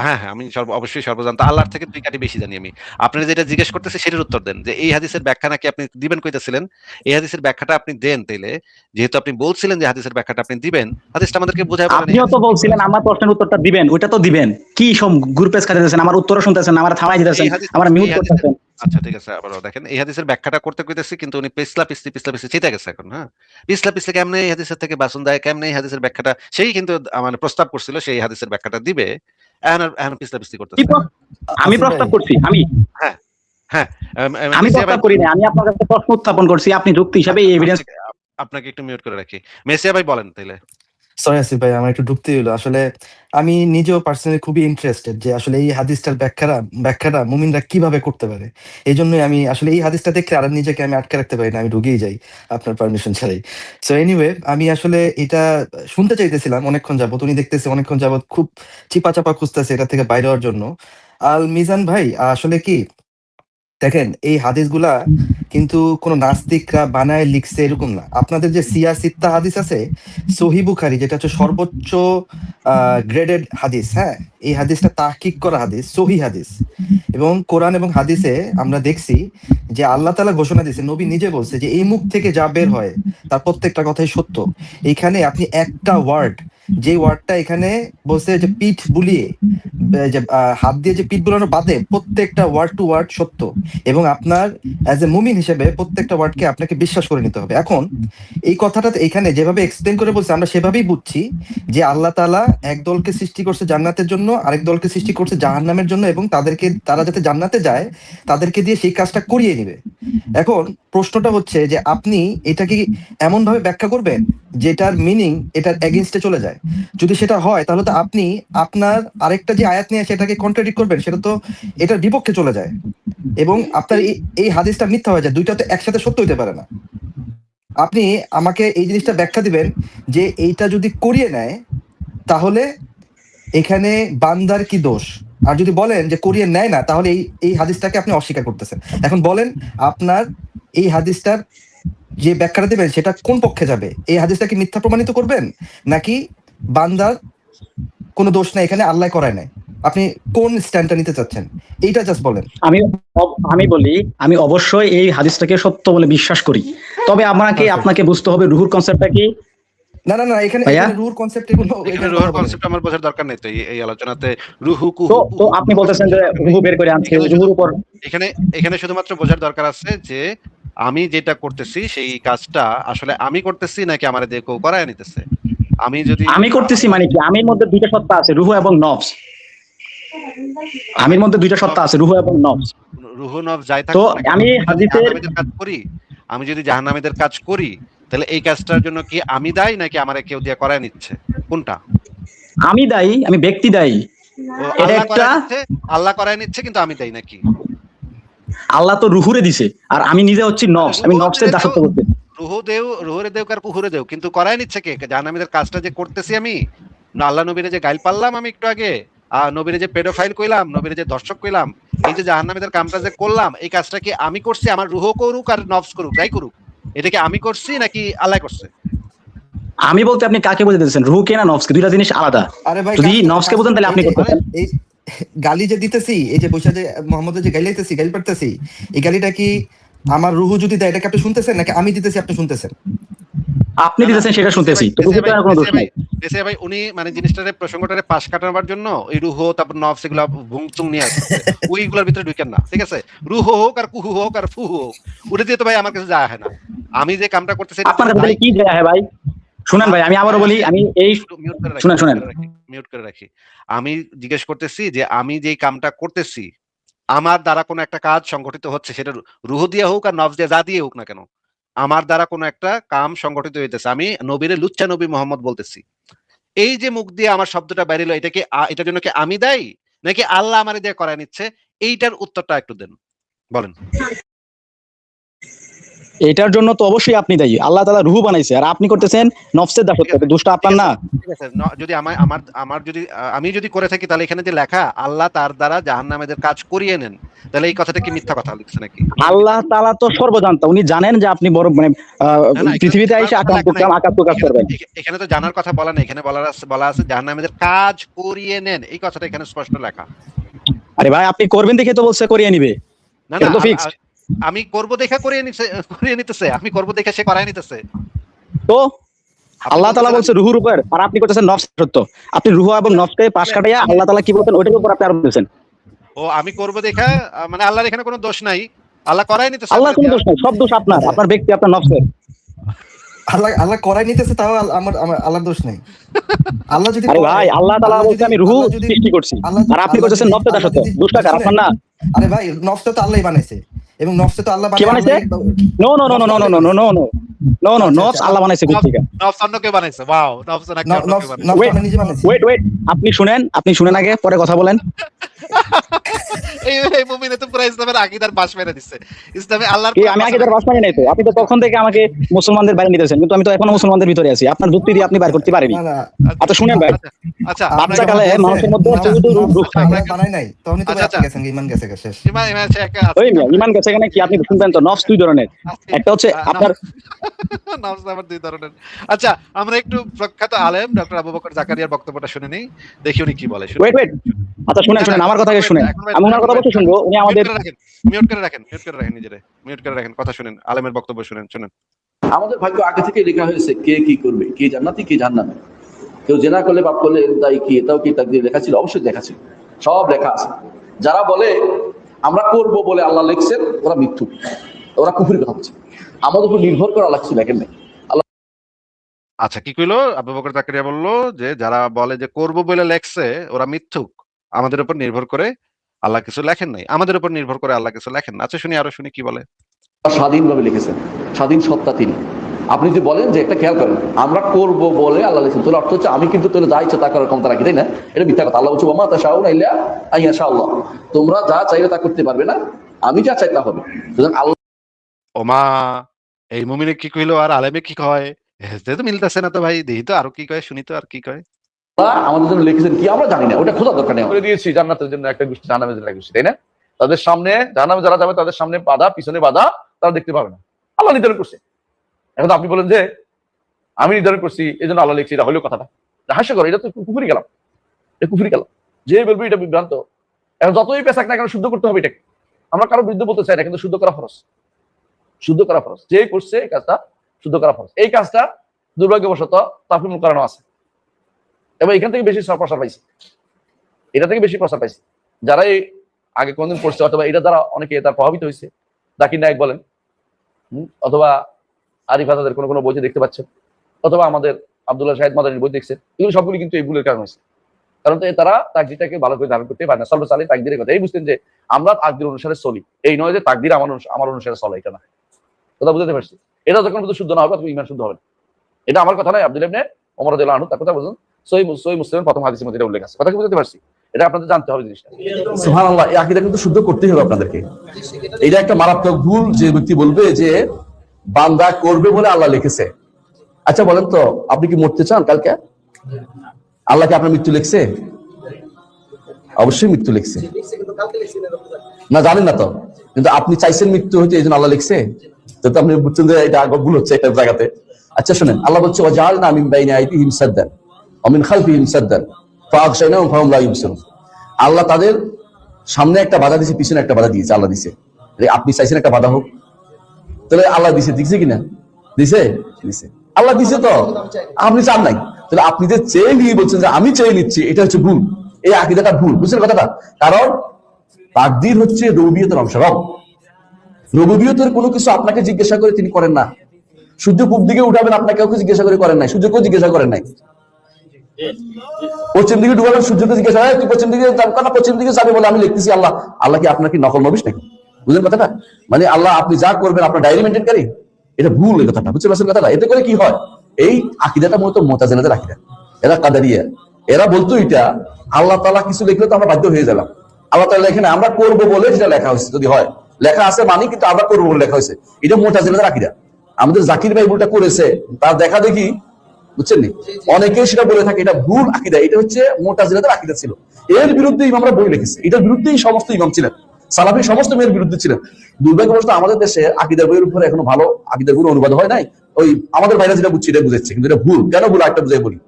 হ্যাঁ, হ্যাঁ, আমি অবশ্যই সর্বজান্তা, আল্লাহর থেকে ২ কাঠি বেশি জানি আমি। আপনারা যেটা জিজ্ঞেস করতেছে সেটার উত্তর দেন যে এই হাদিসের ব্যাখ্যা নাকি আপনি দিবেন কইতেছিলেন। এই হাদিসের ব্যাখ্যাটা আপনি দেন তাইলে। যেহেতু আপনি বলছিলেন যে হাদিসের ব্যাখ্যাটা আপনি দিবেন, হাদিসটা আমাদেরকে বুঝায় বলেন এই আপনিও তো হাদিসটা কি বলছিলেন বলেছে। আমার প্রশ্নের উত্তরটা দিবেন, ওইটা তো দিবেন। কি সব গ্রুপেস খাইতেছেন, আমার উত্তরও শুনতেছেন না, আমার থামাই দিতেছেন, এই হাদিস আমার মিউট এই হাদিসের করতেছেন। আচ্ছা ঠিক আছে, আবারও দেখেন এই হাদিসের ব্যাখ্যাটা করতে কইতেছি, কিন্তু উনি পিছলা পিছলি চিতে গেছে এখন, হ্যাঁ? পিছলা পিছলি কেমনে এই হাদিসের থেকে বাসুন দেয়, কেমনে এই হাদিসের ব্যাখ্যাটা, সেই কিন্তু মানে প্রস্তাব করছিল সেই হাদিসের ব্যাখ্যাটা দিবে। এখন পিছলা পিছলি কি করতেছে। আমি আসিফ ভাই, প্রস্তাব করছি? আমি হ্যাঁ, হ্যাঁ, আমি মেসিয়া ভাই প্রস্তাব করি না, আমি আপনার কাছে প্রশ্ন উত্থাপন করছি, আপনি যুক্তি হিসাবে আচ্ছা, এই এভিডেন্স। আপনাকে একটু মিউট করে রাখি। মেসিয়া ভাই বলেন তাইলে। সরি আসিফ ভাই, আমার একটু ঢুকতে হলো। আসলে আমি নিজেও পার্সোনালি খুবই ইন্টারেস্টেড যে আসলে এই হাদিসটার ব্যাখ্যাটা মুমিনরা কিভাবে করতে পারে। এই জন্যই আমি আসলে এই হাদিসটা দেখলে আর নিজেকে আমি আটকে রাখতে পারি না, আমি ঢুকেই যাই আপনার পারমিশন ছাড়াই। সো এনিওয়ে, আমি আসলে এটা শুনতে চাইতেছিলাম অনেকক্ষণ যাবত, উনি দেখতেছি অনেকক্ষণ যাবত খুব চিপা চাপা খুঁজতেছে এটা থেকে বাইরে হওয়ার জন্য। আল মিজান ভাই, আসলে কি দেখেন, এই হাদিসগুলা কিন্তু কোনো নাস্তিকরা বানায় লিখছে এরকম না। আপনাদের যে সিয়া সিত্তা হাদিস আছে, সহি বুখারী যেটা হচ্ছে সর্বোচ্চ গ্রেডেড হাদিস, হ্যাঁ, এই হাদিসটা তাহকিক করা হাদিস, সহি হাদিস। এবং কোরআন এবং হাদিসে আমরা দেখছি যে আল্লাহ তাআলা ঘোষণা দিয়েছে, নবী নিজে বলছে যে এই মুখ থেকে যা বের হয় তার প্রত্যেকটা কথাই সত্য। এইখানে আপনি একটা ওয়ার্ড, যে ওয়ার্ডটা এখানে বলছে যে পিঠ বুলিয়ে, যে হাত দিয়ে যে পিঠ বুলানো বাদে প্রত্যেকটা ওয়ার্ড টু ওয়ার্ড সত্য। এবং আপনার অ্যাজ এ মুমিন হিসেবে প্রত্যেকটা ওয়ার্ডকে আপনাকে বিশ্বাস করে নিতে হবে। এখন এই কথাটা এখানে যেভাবে এক্সপ্লেন করে বলছে, আমরা সেভাবেই বুঝছি যে আল্লাহ তাআলা এক দলকে সৃষ্টি করছে জান্নাতের জন্য, আরেক দলকে সৃষ্টি করছে জাহান্নামের জন্য, এবং তারা যাতে জান্নাতে যায় তাদেরকে দিয়ে সেই কাজটা করিয়ে নিবে। এখন প্রশ্নটা হচ্ছে যে আপনি এটা কি এমন ভাবে ব্যাখ্যা করবেন যেটার মিনিং এটার এগেইনস্টে চলে যায়? যদি সেটা হয় তাহলে তো আপনি আপনার আরেকটা যে আয়াত নিয়ে সেটাকে কন্ট্রাডিক্ট করবেন, সেটা তো এটার বিপক্ষে চলে যায়, এবং আপনার এই হাদিসটা মিথ্যা হয়ে যায়। দুইটা তো একসাথে সত্য হইতে পারে না। আপনি আমাকে এই জিনিসটা ব্যাখ্যা দিবেন যে এইটা যদি করিয়ে নেয় তাহলে এখানে বান্দার কি দোষ? আর যদি বলেন যে করিয়ে নেয় না, তাহলে এই হাদিসটাকে আপনি অস্বীকার করতেছেন। এখন বলেন, আপনার এই হাদিসটার যে ব্যাখ্যাটা দেবেন সেটা কোন পক্ষে যাবে? এই হাদিসটাকে মিথ্যা প্রমাণিত করবেন, নাকি বান্দার কোনো দোষ নাই, এখানে আল্লাহ করায় নাই? আপনি কোন স্ট্যান্ডটা নিতে চাচ্ছেন, এইটা জাস্ট বলেন। আমি বলি, আমি অবশ্যই এই হাদিসটাকে সত্য বলে বিশ্বাস করি, তবে আপনাকে বুঝতে হবে রুহুর কনসেপ্টটা কি। না না না, এখানে ভাইয়া, রুহুর কনসেপ্টে কোনো এখানে রুহুর কনসেপ্ট আমার বোঝার দরকার নেই তো, এই আলোচনাতে রুহু কুহু তো আপনি বলতেছেন যে রুহু বের করে আনছে, রুহুর উপর। এখানে শুধুমাত্র বোঝার দরকার আছে যে আমি যেটা করতেছি সেই কাজটা আসলে আমি করতেছি নাকি আমার দিয়ে কেউ করায় নিতেছে। আমি করতেছি মানে কি? আমির মধ্যে দুইটা সত্তা আছে, রুহু এবং নফস। আমির মধ্যে দুইটা সত্তা আছে, রুহু এবং নফস। রুহু নফস যাই তো থাকুক, আমি হাদিসের আমি যদি জাহান্নামীদের কাজ করি, তাহলে এই কাজটার জন্য কি আমি দায়ী নাকি আমারে কেউ দিয়ে করায় নিচ্ছে? কোনটা? আমি দায়ী, আমি ব্যক্তি দায়ী। এটা একটা, আল্লাহ করায় নিচ্ছে কিন্তু আমি দায়ী নাকি? আল্লাহ তো রুহুরে দিছে, আর আমি নিজে হচ্ছি নফস, আমি নফসের দাসত্ব করতে। রুহুরে দেও কার কুহুরে দেও, কিন্তু করায় নিচ্ছে কে? জাহান্নামীদের কাজটা যে করতেছি আমি, না আল্লাহ নবীরে যে গাইল পারলাম আমি একটু আগে, নবীরে যে পেডোফাইল কইলাম, নবীরে যে দর্শক কইলাম, এই যে জাহান্নামীদের কামটা যে করলাম, এই কাজটা কি আমি করছি? আমার রুহ করুক আর নফস করুক, যাই করুক, এটা কি আমি করছি নাকি আল্লাহ করছে? আমি বলতে আপনি কাকে বোঝাতেছেন, রুহুকে না নফসকে? দুইটা জিনিস আলাদা। আরে ভাই, যদি নফসকে বোঝেন তাহলে আপনি করতেছেন। এই গালি যে দিতেছি, এই যে বৈশা যে মোহাম্মদের যে গাইলাইতেছি, গালি পারতেছি, এই গালিটা কি আমার রুহু যদি দেয় এটাকে আপনি শুনতেছেন, নাকি আমি দিতেছি আপনি শুনতেছেন? আপনি দিতেছেন সেটা শুনতেছি, তো রুহুতে আর কোনো দোষ নাই। ভাই উনি মানে জিনিসটারে প্রসঙ্গটারে পাশ কাটাবার জন্য ওই রুহ তারপর নফস এগুলা ভুংচুং নিয়ে আসছে, ওইগুলোর ভিতরে ঢুকেন না, ঠিক আছে? রুহ হোক আর কুহু হোক আর ফুহু হোক, ওটা দিয়ে তো ভাই আমার কাছে যায় হয় না। আমি যে কামটা করতেছি আপনার কাছে কি যায় ভাই? শুনেন ভাই, আমি আবারও বলি, আমি এই শুনেন মিউট করে রাখি। আমি জিজ্ঞেস করতেছি যে আমি যেই কামটা করতেছি, আমার দ্বারা কোনো একটা কাজ সংগঠিত হচ্ছে, সেটা রুহ দিয়ে হোক আর নফস দিয়ে, যা দিয়ে হোক না কেন, আমার দ্বারা কোনো একটা কাম সংগঠিত হইতেছে। আমি নবীরে লুচ্চা নবী মোহাম্মদ বলতেছি। এই যে মুখ দিয়ে আমার শব্দটা বেরিলো, এটা কি এটার জন্য কি আমি দায়ী, নাকি আল্লাহ আমারে দিয়ে করায় নিচ্ছে? এইটার উত্তরটা একটু দেন, বলেন। এটার জন্য তো অবশ্যই আপনি দায়ী। আল্লাহ তাআলা রূহ বানাইছে, আর আপনি করতেছেন নফসের দাসত্ব। দুষ্টা আপনার না? ঠিক আছে, যদি আমার যদি আমি যদি করে থাকি, তাহলে এখানে যে লেখা আল্লাহ তার দ্বারা জাহান্নামীদের কাজ করিয়ে নেন, তাহলে এই কথাটা কি মিথ্যা কথা লিখছে নাকি? আল্লাহ তাআলা তো সর্বজান্তা, উনি জানেন যে আপনি বড় মানে পৃথিবীতে এসে আকাম কাজ করবেন। এখানে তো জানার কথা বলা নেই, এখানে বলা আছে জাহান্নামীদের কাজ করিয়ে নেন, এই কথাটা এখানে স্পষ্ট লেখা। আরে ভাই, আপনি করবেন দেখে তো বলছে করিয়ে নিবে, না এটা তো ফিক্সড। আমি করব দেখা করিয়ে নিতেছে, আমি করব দেখা সে করায় নিতেছে। তো আল্লাহ তাআলা বলছে রুহুর উপর, আর আপনি করতেছেন নফস সত্য। আপনি রুহ এবং নফসকে পাশ কাটাইয়া আল্লাহ তাআলা কি বলতেন ওইটার উপর আপনি আরোপ করেছেন। ও আমি করব দেখা, মানে আল্লাহর এখানে কোনো দোষ নাই, আল্লাহ করায় নিতেছে। আল্লাহর কোনো দোষ নাই, সব দোষ আপনার ব্যক্তি, আপনার নফসের। আল্লাহ করাই নিতেছে, তাও আমার আল্লাহর দোষ নেই। আল্লাহ যদি, আরে ভাই, আল্লাহ তাআলা বলছে আমি রুহ সৃষ্টি করছি, আর আপনি করতেছেন নফসের দাসত্ব। দোষটা কার, আপনার না? আরে ভাই, নফসটা তো আল্লাহই বানাইছে, এবং নফসটা তো আল্লাহ কে বানাইছে? No no no no no no no no no no no, নফস আল্লাহ বানাইছে কোথা থেকে? নফস অন্য কে বানাইছে? ওয়াও, নফস নাকি অন্য কে বানাইছে? নফস নিজে বানাইছে। ওয়েট, আপনি শুনেন আগে, পরে কথা বলেন। এই মুমিনে তো পুরো ইসলামের আকীদার বাস মেরে দিচ্ছে। ইসলামে আল্লাহর কি আমি আকীদার বাস মানে নাই তো? আপনি তো তখন থেকে আমাকে মুসলমানদের বাইরে নিতেছেন, কিন্তু আমি তো এখনো মুসলমানদের ভিতরে আছি। আপনার যুক্তি দিয়ে আপনি বাইরে করতে পারেনি। আচ্ছা শুনেন ভাই, আচ্ছা বাচ্চা কালে মানুষের মধ্যে বানাই নাই, তখনই তো আচ্ছা, গেছেন, ঈমান গেছে শেষ। ওই ঈমান গেছে কেন? কি আপনি শুনবেন তো, নফস দুই ধরনের, একটা হচ্ছে আপনার নফস আবার দুই ধরনের। আচ্ছা, আমরা একটু প্রখ্যাত আলেম ডক্টর আবু বকর জাকারিয়ার বক্তব্যটা শুনে নেই, দেখি উনি কি বলে। ওয়েট, আচ্ছা শুনেন আমার কথা আগে শুনেন। আমি ওনার কথা বলতে শুনবো, উনি আমাদের মিউট করে রাখেন নিজেরে, মিউট করে রাখেন, কথা শুনেন, আলেমের বক্তব্য শুনেন। আমাদের ভাগ্য আগে থেকে লেখা হয়েছে কে কি করবে, কে জান্নাতি কে জাহান্নামী। কেউ জেনা করলে পাপ করলে এর দায়ী কি, এটাও কি তাকদীরে লেখা ছিল? অবশ্যই লেখা ছিল, সব লেখা আছে। যারা বলে আমরা করব বলে আল্লাহ লিখছেন, ওরা মিথ্যুক, ওরা কুফরি কথা বলছে। আমাদের উপর নির্ভর করে আল্লাহ কিছু লেখেন নাই। আচ্ছা, কি কইলো? আবু বকর জাকারিয়া বললো যে যারা বলে যে করব বলে লেখছে, ওরা মিথ্যুক, আমাদের উপর নির্ভর করে আল্লাহ কিছু লেখেন নাই, আমাদের উপর নির্ভর করে আল্লাহ কিছু লেখেন না। আচ্ছা শুনি কি বলে। স্বাধীনভাবে লিখেছেন, স্বাধীন সত্তা তিনি। আপনি যদি বলেন যে একটা খেয়াল করেন আমরা করব বলে আল্লাহ লিখছেন, তাহলে অর্থ হচ্ছে আমি কিন্তু তোর যা ইচ্ছা তা করার ক্ষমতা রাখি, তাই না? এটা মিথ্যা কথা। আল্লাহ বলছে ওমা তাশাউনা ইল্লা আইয়াশা আল্লাহ, তোমরা যা চাইবে তা করতে পারবে না, আমি যা চাই তা হবে। সুতরাং আল্লাহ ওমা, এই মুমিনে কি কইলো আর আলেমে কি কয়, হেজতে তো মিলতেছে না তো ভাই, দেখি তো আরো কি কয়, শুনি তো আর কি কয়। আমাদের জন্য লিখেছেন কি আমরা জানি না, ওটা খোঁজার দরকার নেই। করে দিয়েছি জান্নাতের জন্য একটা গোষ্ঠী, জাহান্নামের জন্য একটা গোষ্ঠী, তাই না? তাদের সামনে জাহান্নামে যারা যাবে তাদের সামনে বাধা, পিছনে বাধা, তারা দেখতে পাবে না। আল্লাহ নির্ধারণ করছে। এখন তো আপনি বলেন যে আমি নির্ধারণ করছি এই জন্য আল্লাহ লিখছি, এটা হলো কথাটা হাস্যকর, এটা তো কুফরি গেলাম, যে বলবো এটা বিভ্রান্ত। এখন যতই পেশাক না কেন শুদ্ধ করতে হবে এটাকে। আমরা কারো বিরুদ্ধে বলতে চাই না, কিন্তু শুদ্ধ করা ফরজ, যে করছে এই কাজটা শুদ্ধ করা ফরজ। এই কাজটা দুর্ভাগ্যবশত তাফহিমুল করানো আছে, এবং এখান থেকে বেশি প্রসার পাইছে, যারা এই আগে কোনদিন পড়ছে অথবা এটা দ্বারা অনেকে তার প্রভাবিত হয়েছে। জাকির নায়েক বলেন, অথবা আরিফ আজাদের কোনো বইতে দেখতে পাচ্ছেন, অথবা আমাদের আব্দুল্লাহ শাহিদ মাদানির বই দেখছেন, এগুলো সবগুলি কিন্তু এই ভুলের কারণ হয়েছে। কারণ তারা তাকদীরটাকে ভালো করে ধারণ করতে পারে না। সর্বসালে সালে তাকদীরের কথা এই বুঝতেন যে আমরা তাকদীর অনুসারে চলি, এই নয় যে তাকদীর আমার অনুসারে চলে, এটা না। কথা বুঝতে পারছি? এটা যখন শুদ্ধ না হবে তখন ঈমান শুদ্ধ হবে না। এটা আমার কথা নয়, আব্দুল্লাহ ইবনে ওমর রাদিয়াল্লাহু আনহু তার কথা বলছেন, সহিহ মুসলিমের প্রথম হাদিসের মধ্যে এটা উল্লেখ আছে। কথা কি বুঝতে পারছি? এটা আপনাদের জানতে হবে জিনিসটা। সুবহানাল্লাহ, এই আকীদা কিন্তু শুদ্ধ করতেই হবে আপনাদেরকে। এটা একটা মারাত্মক ভুল যে ব্যক্তি বলবে যে বান্দা করবে বলে আল্লাহ লিখেছে। আচ্ছা বলেন তো, আপনি কি মরতে চান কালকে? আল্লাহ কি আপনার মৃত্যু লিখছে? অবশ্যই মৃত্যু লিখছে না, জানেন না তো, কিন্তু আপনি চাইছেন মৃত্যু হইতে, এই জন্য আল্লাহ লিখছে। তো আপনি বুঝছেন যে এটা ভুল হচ্ছে একটা জায়গাতে। আচ্ছা শুনেন, আল্লাহ বলছে ওয়াজআলনা মিন বাইনি আইদিহিম সাদ্দান ওয়া মিন খালফিহিম সাদ্দান ফাআগশায়নাহুম ফাহুম লা ইবসিরুন। আল্লাহ তাদের সামনে একটা বাধা দিয়েছে, পিছনে একটা বাধা দিয়েছে। আল্লাহ দিছে, আপনি চাইছেন একটা বাধা হোক, তাহলে আল্লাহ দিছে কিনা? দিছে। আল্লাহ দিছে তো, আপনি চান নাই। তাহলে আপনি যে চেয়ে নিয়ে বলছেন যে আমি চেয়ে নিচ্ছি, এটা হচ্ছে ভুল। এই আকীদাটা ভুল, বুঝছেন কথাটা? কারণ তাকদীর হচ্ছে রুবুবিয়তের অংশ। রুবুবিয়তের কোনো কিছু আপনাকে জিজ্ঞাসা করে তিনি করেন না। সূর্য পূব দিকে উঠাবেন, আপনাকে কেউ জিজ্ঞাসা করে করেন নাই, সূর্যকেও জিজ্ঞাসা করেন নাই। পশ্চিম দিকে ডুবাবেন, সূর্যকে জিজ্ঞাসা হয় তুই পশ্চিম দিকে না পশ্চিম দিকে যাবে বলে আমি লিখতেছি। আল্লাহ আল্লাহ কি আপনার কি নকল নবিশ নাকি? বুঝলেন কথাটা? মানে আল্লাহ আপনি যা করবেন আপনার ডায়েরি মেনটেন করি, এটা ভুল এই কথাটা, বুঝতে পারছেন কথাটা? এতে করে কি হয়, এই আকীদাটা মূলত মুতাজিলাদের আকীদা, এরা কাদারিয়া, এরা বলতো এটা আল্লাহ তাআলা কিছু লিখলে তো আমরা বাধ্য হয়ে গেলাম। আল্লাহ তাআলা লেখেন আমরা করবো বলে যেটা লেখা হয়েছে, যদি হয় লেখা আছে মানে কিন্তু আমরা করবো বলে লেখা হয়েছে, এটা মুতাজিলাদের আকীদা। আমাদের জাকির ভাই ভুলটা করেছে, তার দেখা দেখি, বুঝছেন নি, অনেকেই সেটা বলে থাকে এটা ভুল আকীদা, এটা হচ্ছে মুতাজিলাদের আকীদা ছিল। এর বিরুদ্ধে ইমামরা বই লিখেছে, এটার বিরুদ্ধেই সমস্ত ইমাম ছিলেন, সালাফি সমস্ত মেয়ের বিরুদ্ধে ছিলেন। দুর্ভাগ্যবশত আমাদের দেশে আকীদার বইয়ের উপরে এখনো ভালো আকীদার বই অনুবাদ হয় নাই। ওই আমাদের ভাইরা যেটা বুঝছে এটা বুঝাচ্ছে, কিন্তু এটা ভুল। কেন ভুল একটা বুঝাই বলি।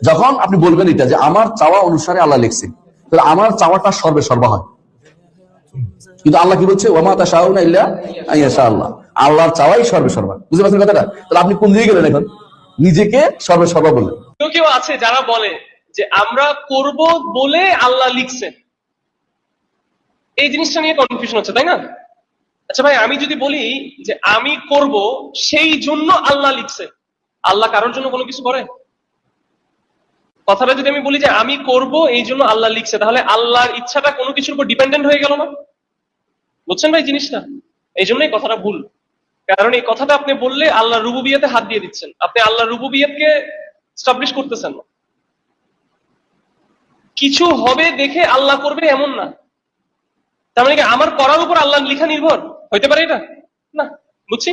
যখন আপনি বলবেন এটা যে আমার চাওয়া অনুসারে আল্লাহ লিখছে, তাহলে আমার চাওয়াটা সর্বে সর্বা হয়। কিন্তু আল্লাহ কি বলছে, ওয়া মা তাশাউনা ইল্লা আইয়াশা আল্লাহ, আল্লাহর চাওয়াই সর্বে সর্বা। বুঝতে পারছেন কথাটা? তাহলে আপনি কোন দিকে গেলেন এখন? নিজেকে সর্বে সর্বা বললেন। কেউ আছে যারা বলে যে আমরা করব বলে আল্লাহ লিখছেন, এই জিনিসটা নিয়ে কনফিউশন হচ্ছে, তাই না? আচ্ছা ভাই, আমি যদি বলি যে আমি করব সেই জন্য আল্লাহ লিখছে, আল্লাহ কারোর জন্য কোনো কিছু করে? কথাটা যদি আমি বলি যে আমি করব এই জন্য আল্লাহ লিখছে, তাহলে আল্লাহর ইচ্ছাটা কোনো কিছুর উপর ডিপেন্ডেন্ট হয়ে গেল না? বুঝছেন ভাই জিনিসটা? এই জন্যই কথাটা ভুল, কারণ এই কথাটা আপনি বললে আল্লাহ রুবুবিয়তে হাত দিয়ে দিচ্ছেন, আপনি আল্লাহ রুবুবিয়তকে এস্টাবলিশ করতেছেন না। কিছু হবে দেখে আল্লাহ করবে এমন না, তার মানে কি আমার করার উপর আল্লাহ লিখা নির্ভর হইতে পারে? এটা না, বুঝছি।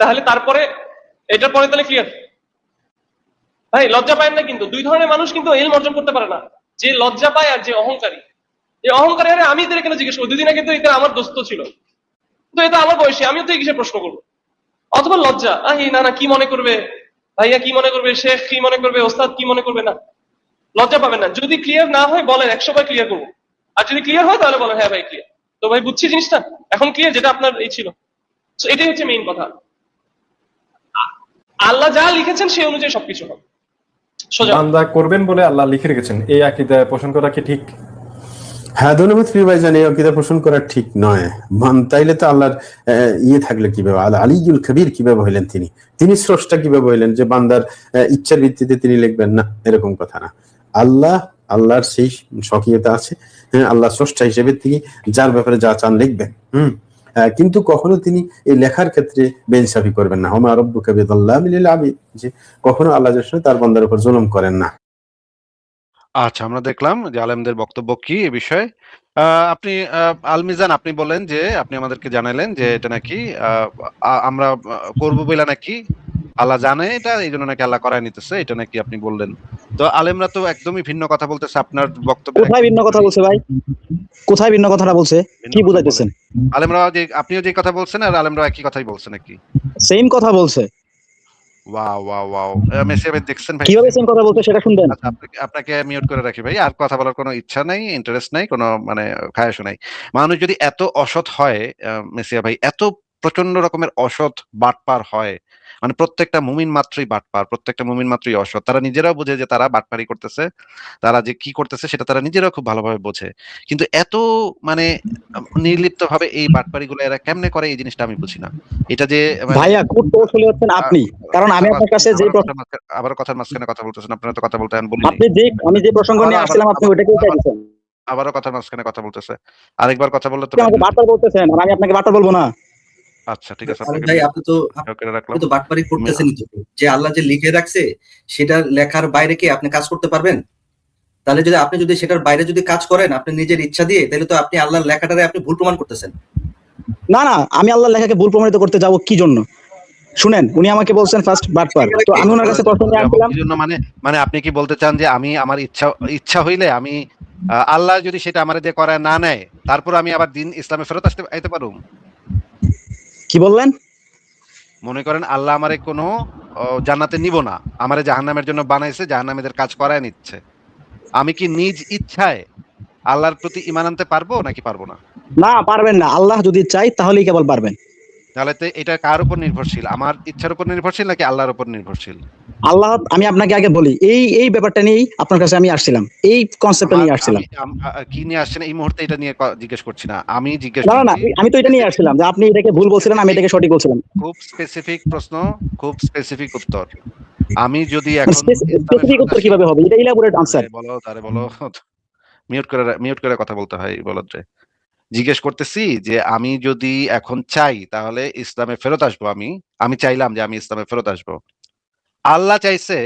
তাহলে তারপরে এটার পরে তাহলে ক্লিয়ার ভাই, লজ্জা পায় না কিন্তু দুই ধরনের মানুষ কিন্তু ইলম অর্জন করতে পারে না, যে লজ্জা পায় আর যে অহংকারী। এই অহংকারী, আরে আমি এদের কেন জিজ্ঞেস করবো, দুদিন আগে তো এটা আমার দোস্ত ছিল, তো এটা আমার বয়সী, আমিও তো এই কিসের প্রশ্ন করবো? অথবা লজ্জা, না না কি মনে করবে ভাইয়া, কি মনে করবে শেখ, কি মনে করবে ওস্তাদ, কি মনে করবে, না লজ্জা পাবেন না। যদি ক্লিয়ার না হয় বলেন, 100 বার ক্লিয়ার করবো, আর যদি ক্লিয়ার হয় তাহলে বলেন হ্যাঁ ভাই ক্লিয়ার, তো ভাই বুঝছি জিনিসটা এখন ক্লিয়ার, যেটা আপনার এই ছিল। তো এটাই হচ্ছে মেইন কথা, আল্লাহ যা লিখেছেন সেই অনুযায়ী সবকিছু হবে। সোজা বান্দা করবেন বলে আল্লাহ লিখে রেখেছেন, এই আকীদা পোষণ করা কি ঠিক? হ্যাঁ, ধন্যবাদ প্রিয় ভাইজান। এই আকীদা পোষণ করা ঠিক নয়। তাইলে তো আল্লাহর থাকলে কিভাবে, আলিউল কবির কিভাবে হইলেন, তিনি স্রষ্টা কিভাবে হইলেন যে বান্দার ইচ্ছার ভিত্তিতে তিনি লিখবেন না? এরকম কথা না। আল্লাহর সেই স্বকীয়তা আছে, আল্লাহ স্রষ্টা হিসেবে তিনি যার ব্যাপারে যা চান লিখবেন। কিন্তু কখনো তিনি এই লেখার ক্ষেত্রে বেইনসাফি করবেন না। ওমা রাব্বুকা বিযাল্লামিল লিল আবিদ, যে কখনো আল্লাহ তার বান্দার উপর জুলুম করেন না। আচ্ছা, আমরা দেখলাম যে আলেমদের বক্তব্য কি এ বিষয়ে। আপনি আল মিজান, আপনি বলেন যে আপনি আমাদেরকে জানালেন যে এটা নাকি আমরা করবো বলে নাকি আল্লাহ জানে এটা, এই জন্য নাকি আল্লাহ করায় নিতেছে, এটা নাকি আপনি বললেন। তো আলেমরা তো একদমই ভিন্ন কথা বলতেছে আপনার বক্তব্য। কোথায় ভিন্ন কথা বলছে ভাই? কোথায় ভিন্ন কথাটা বলছে? কি বুঝাইতেছেন? আলেমরা যে আপনিও যে কথা বলছেন আর আলেমরা একই কথাই বলছে নাকি? সেম কথা বলছে। ওয়াও মেসি ভাই, দেখছেন ভাই কিভাবে সেম কথা বলছে সেটা শুনবেন? আচ্ছা, আপনাকে মিউট করে রাখি ভাই, আর কথা বলার কোনো ইচ্ছা নাই, ইন্টারেস্ট নাই, কোনো মানে খায়শো নাই। মানুষ যদি এত অসৎ হয়, মেসিয়া ভাই, এত প্রচন্ড রকমের অসৎ বাটপার হয়, মানে প্রত্যেকটা মুমিন মাত্রই বাটপার, প্রত্যেকটা মুমিন মাত্রই অসৎ, তারা নিজেরাও বোঝে যে তারা বাটপারি করতেছে, তারা যে কি করতেছে সেটা তারা নিজেরাও খুব ভালোভাবে বোঝে, কিন্তু এত মানে নির্লিপ্ত ভাবে এই বাটপারি গুলো এরা কেমনে করে, এই জিনিসটা আমি বুঝি না। এটা যে ভাইয়া খুব কৌশলী হচ্ছেন আপনি, কারণ আমি আপনার কাছে যে আবার কথার মাঝখানে কথা বলতেছেন, আপনারা তো কথা বলতে বলিনি। আমি যে প্রসঙ্গ নিয়ে আসলাম আপনি ওইটাকে চাইছেন, আবারও কথার মাঝখানে কথা বলতেছে, আরেকবার কথা বললে তো আমাকে বারবার বলতেছেন আর আমি আপনাকে বারবার বলবো না। আচ্ছা ঠিক আছে, ভাই আপনি তো বাটপারি করতেছেনই তো, যে আল্লাহ যে লিখে রাখছে সেটা লেখার বাইরে কি আপনি কাজ করতে পারবেন? তাহলে যদি আপনি সেটার বাইরে যদি কাজ করেন আপনি নিজের ইচ্ছা দিয়ে, তাহলে তো আপনি আল্লাহর লেখাটারে আপনি ভুল প্রমাণ করতেছেন। না আমি আল্লাহর লেখাকে ভুল প্রমাণিত করতে যাব কি জন্য? শুনেন, উনি আমাকে বলছেন ফার্স্ট বাটপার, তো আমি ওনার কাছে প্রশ্ন নিয়ে আসলাম। কি জন্য মানে আপনি কি বলতে চান যে আমি আমার ইচ্ছা হইলে আমি আল্লাহ যদি সেটা আমারে দিয়ে করায় না নেয়, তারপর আমি আবার দিন ইসলামে ফেরত আইতে পারুম? কি বললেন? মনে করেন আল্লাহ আমারে কোনো জান্নাতে নিব না, আমারে জাহান্নামের জন্য বানাইছে, জাহান্নামীদের কাজ করায় নিচ্ছে, আমি কি নিজ ইচ্ছায় আল্লাহর প্রতি ঈমান আনতে পারবো নাকি পারবো না? না, পারবেন না। আল্লাহ যদি চাই তাহলেই কেবল পারবেন। তাহলে তো এটা কার উপর নির্ভরশীল, আমার ইচ্ছার উপর নির্ভরশীল নাকি আল্লাহর উপর নির্ভরশীল? আল্লাহ, আমি আপনাকে আগে বলি, এই ব্যাপারটা নিয়েই আপনার কাছে আমি আসছিলাম, এই কনসেপ্টটা নিয়ে আসছিলাম। কি নিয়ে আসছেন এই মুহূর্তে এটা নিয়ে জিজ্ঞেস করছি না, আমি জিজ্ঞেস না না না, করছি আমি তো এটা নিয়ে আসছিলাম যে আপনি এটাকে ভুল বলছিলেন, আমি এটাকে সঠিক বলছিলাম। খুব স্পেসিফিক প্রশ্ন, খুব স্পেসিফিক উত্তর। আমি যদি মানে এখন স্পেসিফিক উত্তর কিভাবে হবে, এটা ইলাবোরেট আনসার। বলো তারে বলো, মিউট করে কথা বলতে হয় বলদ্রে। জিজ্ঞেস করতেছি যে আমি যদি এখন চাই তাহলে ইসলামে ফেরত আসবো, আমি চাইলাম যে আমি ইসলামে ফেরত আসবো, আল্লাহ চাইছে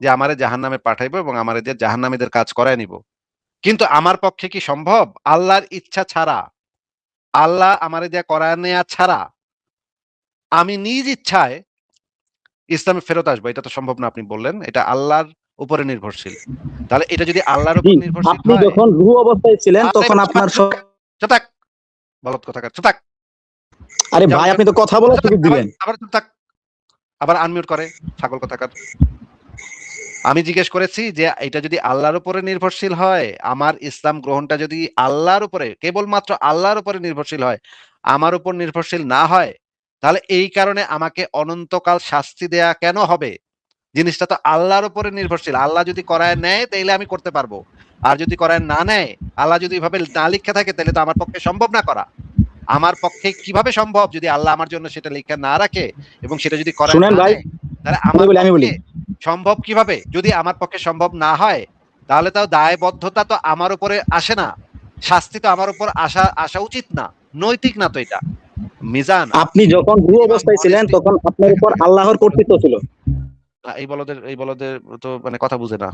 যে আমারে জাহান্নামে পাঠাইবো এবং আমারে যে জাহান্নামীদের কাজ করায় নিব, কিন্তু আমার পক্ষে কি সম্ভব আল্লাহর ইচ্ছা ছাড়া, আল্লাহ আমারে যে করায় নেয়া ছাড়া আমি নিজ ইচ্ছায় ইসলামে ফেরত আসবো? এটা তো সম্ভব না। আপনি বললেন এটা আল্লাহর উপরে নির্ভরশীল, তাহলে এটা যদি আল্লাহর উপর নির্ভরশীল আপনি হয়, যখন রূহ অবস্থায় ছিলেন তখন আপনার চুপ বলত কথা চুপ থাক। আরে ভাই, আপনি তো কথা বলার সুযোগ দিবেন। আবার চুপ থাক, আবার আনমিউট করে ছাগল কথাকার। আমি জিজ্ঞেস করেছি যে এটা যদি আল্লাহর উপরে নির্ভরশীল হয়, আমার ইসলাম গ্রহণটা যদি আল্লাহর উপরে, কেবলমাত্র আল্লাহর উপরে নির্ভরশীল হয়, আমার উপর নির্ভরশীল না হয়, তাহলে এই কারণে আমাকে অনন্তকাল শাস্তি দেয়া কেন হবে? জিনিসটা তো আল্লাহর উপরে নির্ভরশীল। আল্লাহ যদি করায় নেয় তাইলে আমি করতে পারবো, আর যদি করায় না নেয়, আল্লাহ যদি এভাবে না লিখে থাকে, তাহলে তো আমার পক্ষে সম্ভব না করা। আমার পক্ষে কিভাবে সম্ভব যদি আল্লাহ আমার জন্য সেটা লিখে না রাখে এবং সেটা যদি করায় শুনেন না ভাই, নেয়, তাহলে আমার পক্ষে সম্ভব কিভাবে? যদি আমার পক্ষে সম্ভব না হয়, তাহলে তো দায়বদ্ধতা তো আমার উপরে আসে না, শাস্তি তো আমার উপর আসা উচিত না, নৈতিক না তো এটা। মিজান, আপনি যখন রূহ অবস্থায় ছিলেন তখন আপনার উপর আল্লাহর কর্তৃত্ব ছিল। এই বলদের তো মানে কথা বুঝে না।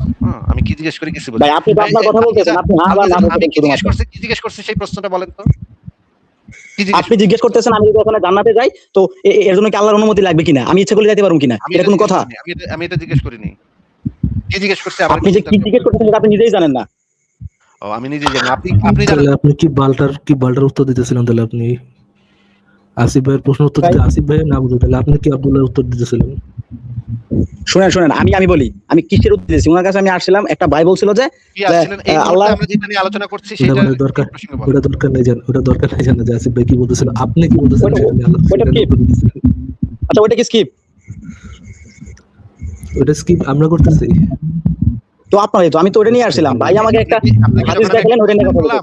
আমি কি জিজ্ঞেস করি কিছু বুঝি ভাই, আপনি তো আপনার কথা বলতেছেন, আপনি হ্যাঁ বা না আমি কি জিজ্ঞেস শুধুমাত্র। করছি, কি জিজ্ঞেস করছি সেই প্রশ্নটা বলেন তো। আপনি জিজ্ঞেস করতেছেন আমি যদি ওখানে জান্নাতে যাই তো এর জন্য কি আল্লাহর অনুমতি লাগবে কিনা, আমি ইচ্ছা করলে যেতে পারবো কিনা, এটা কোনো কথা? আমি এটা জিজ্ঞেস করিনি। কি জিজ্ঞেস করছি? আপনি যে কি জিজ্ঞেস করতেছেন সেটা আপনি নিজেই জানেন না। ও, আমি নিজেই জানি। আপনি জানেন। আপনি কি বাল্টার উত্তর দিতেছিলেন? তাহলে আপনি আসিফ ভাইয়ের প্রশ্ন উত্তর দিতে আসিফ ভাই না বুঝে, তাহলে আপনি কি আব্দুল্লাহর উত্তর দিতেছিলেন? শুনেন, আমি বলি, আমি কিসের উত্তর দিয়েছি? ওনার কাছে আমি আসছিলাম, একটা ভাই বলছিল যে কি আসছিলেন এই মুহূর্তে আমরা যেটা নিয়ে আলোচনা করছি সেটা দরকার, ওটা দরকার নাই জানা যে আসিফ ভাই কি বলতেছিল, আপনি কি বলতেছেন। আচ্ছা, ওটা কি স্কিপ? ওটা স্কিপ আমরা করতেছি তো আপনারই তো, আমি তো ওটা নিয়ে আসছিলাম। ভাই আমাকে একটা হাদিস দেখালেন, ওটা নিয়ে কথা বললাম।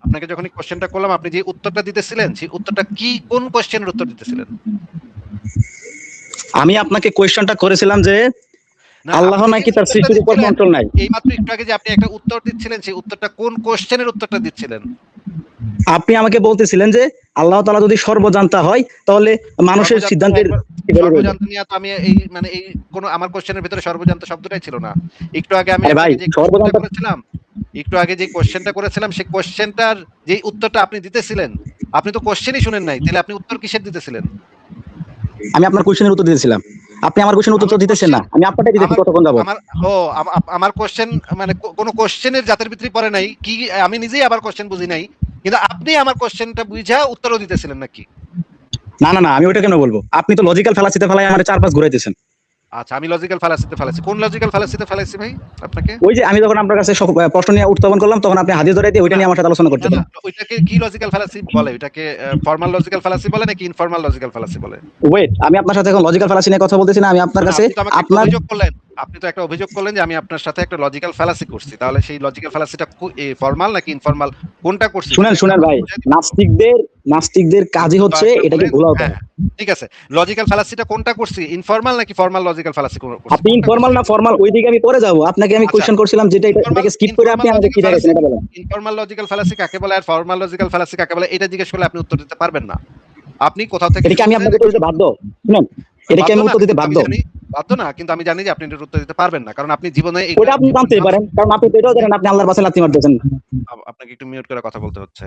আপনাকে যখন কোশ্চেনটা করলাম, আপনি যে উত্তরটা দিতেছিলেন সেই উত্তরটা কি, কোন কোশ্চেনের উত্তর দিতেছিলেন? আমি আপনাকে কোয়েশ্চনটা করেছিলাম যে আল্লাহ নাকি তার সৃষ্টির উপর কন্ট্রোল নাই। এইমাত্র একটু আগে যে আপনি একটা উত্তর দিচ্ছিলেন, সেই উত্তরটা কোন কোশ্চেনের উত্তরটা দিচ্ছিলেন? আপনি আমাকে বলতেছিলেন যে আল্লাহ তাআলা যদি সর্বজান্তা হয় তাহলে মানুষের সিদ্ধান্তের সর্বজান্ত নিয়ে তো আমি এই কোন আমার কোশ্চেনের ভিতরে সর্বজান্ত শব্দটাই ছিল না। একটু আগে আমি যে কোশ্চেনটা করেছিলাম সেই কোশ্চেনটার যে উত্তরটা আপনি দিতেছিলেন, আপনি তো কোশ্চেনই শুনেন নাই, তাহলে আপনি উত্তর কিসের দিতেছিলেন? আমি আপনার কোশ্চেনের উত্তর দিতেছিলাম, আপনি আমার কোশ্চেনের উত্তর দিতেছেন না। আমি আপনারটাই দিতেছি কতক্ষণ যাবো। আমার কোশ্চেন মানে কোন কোশ্চেনের জাতের ভিতরে পড়ে নাই কি, আমি নিজেই আবার কোশ্চেন বুঝি নাই, কিন্তু আপনি আমার কোশ্চেনটা বুঝা উত্তরও দিতেছিলেন নাকি? না, আমি ওটা কেন বলবো? আপনি তো লজিক্যাল ফ্যালাসিতে ফেলাই আমার 4-5 ঘুরাইতেছেন। আচ্ছা, আমি লজিক্যাল ফ্যালাসিতে ফেলাইছি? কোন লজিক্যাল ফ্যালাসিতে ফেলাইছি ভাই আপনাকে? ওই যে আমি যখন আপনার কাছে প্রশ্ন নিয়ে উত্থাপন করলাম তখন আপনি হাদিস ধরে দিয়ে ওইটা নিয়ে আমার সাথে আলোচনা করতেন। ওইটাকে কি লজিক্যাল ফ্যালাসি বলে? ওইটাকে ফর্মাল লজিক্যাল ফ্যালাসি বলে নাকি ইনফর্মাল লজিক্যাল ফ্যালাসি বলে? ওয়েট, আমি আপনার সাথে এখন লজিক্যাল ফ্যালাসি নিয়ে কথা বলতেছি না, আমি আপনার কাছে আপনি তো একটা অভিযোগ করলেন যে আমি আপনার সাথে একটা লজিক্যাল ফ্যালাসি করছি, তাহলে সেই লজিক্যাল ফ্যালাসিটা ফর্মাল নাকি ইনফর্মাল, কোনটা করছি? শুনেন ভাই, নাস্তিকদের কাজই হচ্ছে এটাকে ভুলাও দেয়। ঠিক আছে, লজিক্যাল ফ্যালাসিটা কোনটা করছি, ইনফর্মাল নাকি ফর্মাল লজিক্যাল ফ্যালাসি? আপনি ইনফর্মাল না ফর্মাল ওই দিকে আমি পরে যাব। আপনাকে আমি কোশ্চেন করছিলাম যেটা এটাকে স্কিপ করে আপনি আমাকে কি দেখাচ্ছেন এটা বলেন। ইনফর্মাল লজিক্যাল ফ্যালাসি কাকে বলে আর ফর্মাল লজিক্যাল ফ্যালাসি কাকে বলে, এটা জিজ্ঞেস করলে আপনি উত্তর দিতে পারবেন না। আপনি কোথাও থেকে এটাকে আমি আপনাকে উত্তর দিতে বাধ্য। শুনেন, এটাকে আমি উত্তর দিতে বাধ্য না, কিন্তু আমি জানি যে আপনি এটার উত্তর দিতে পারবেন না, কারণ আপনি জীবনে ওটা আপনি জানতেই পারেন, কারণ আপনি তো এটাও জানেন আপনি আল্লাহর পাশে লাথি মারতেছেন। আপনাকে একটু মিউট করে কথা বলতে হচ্ছে।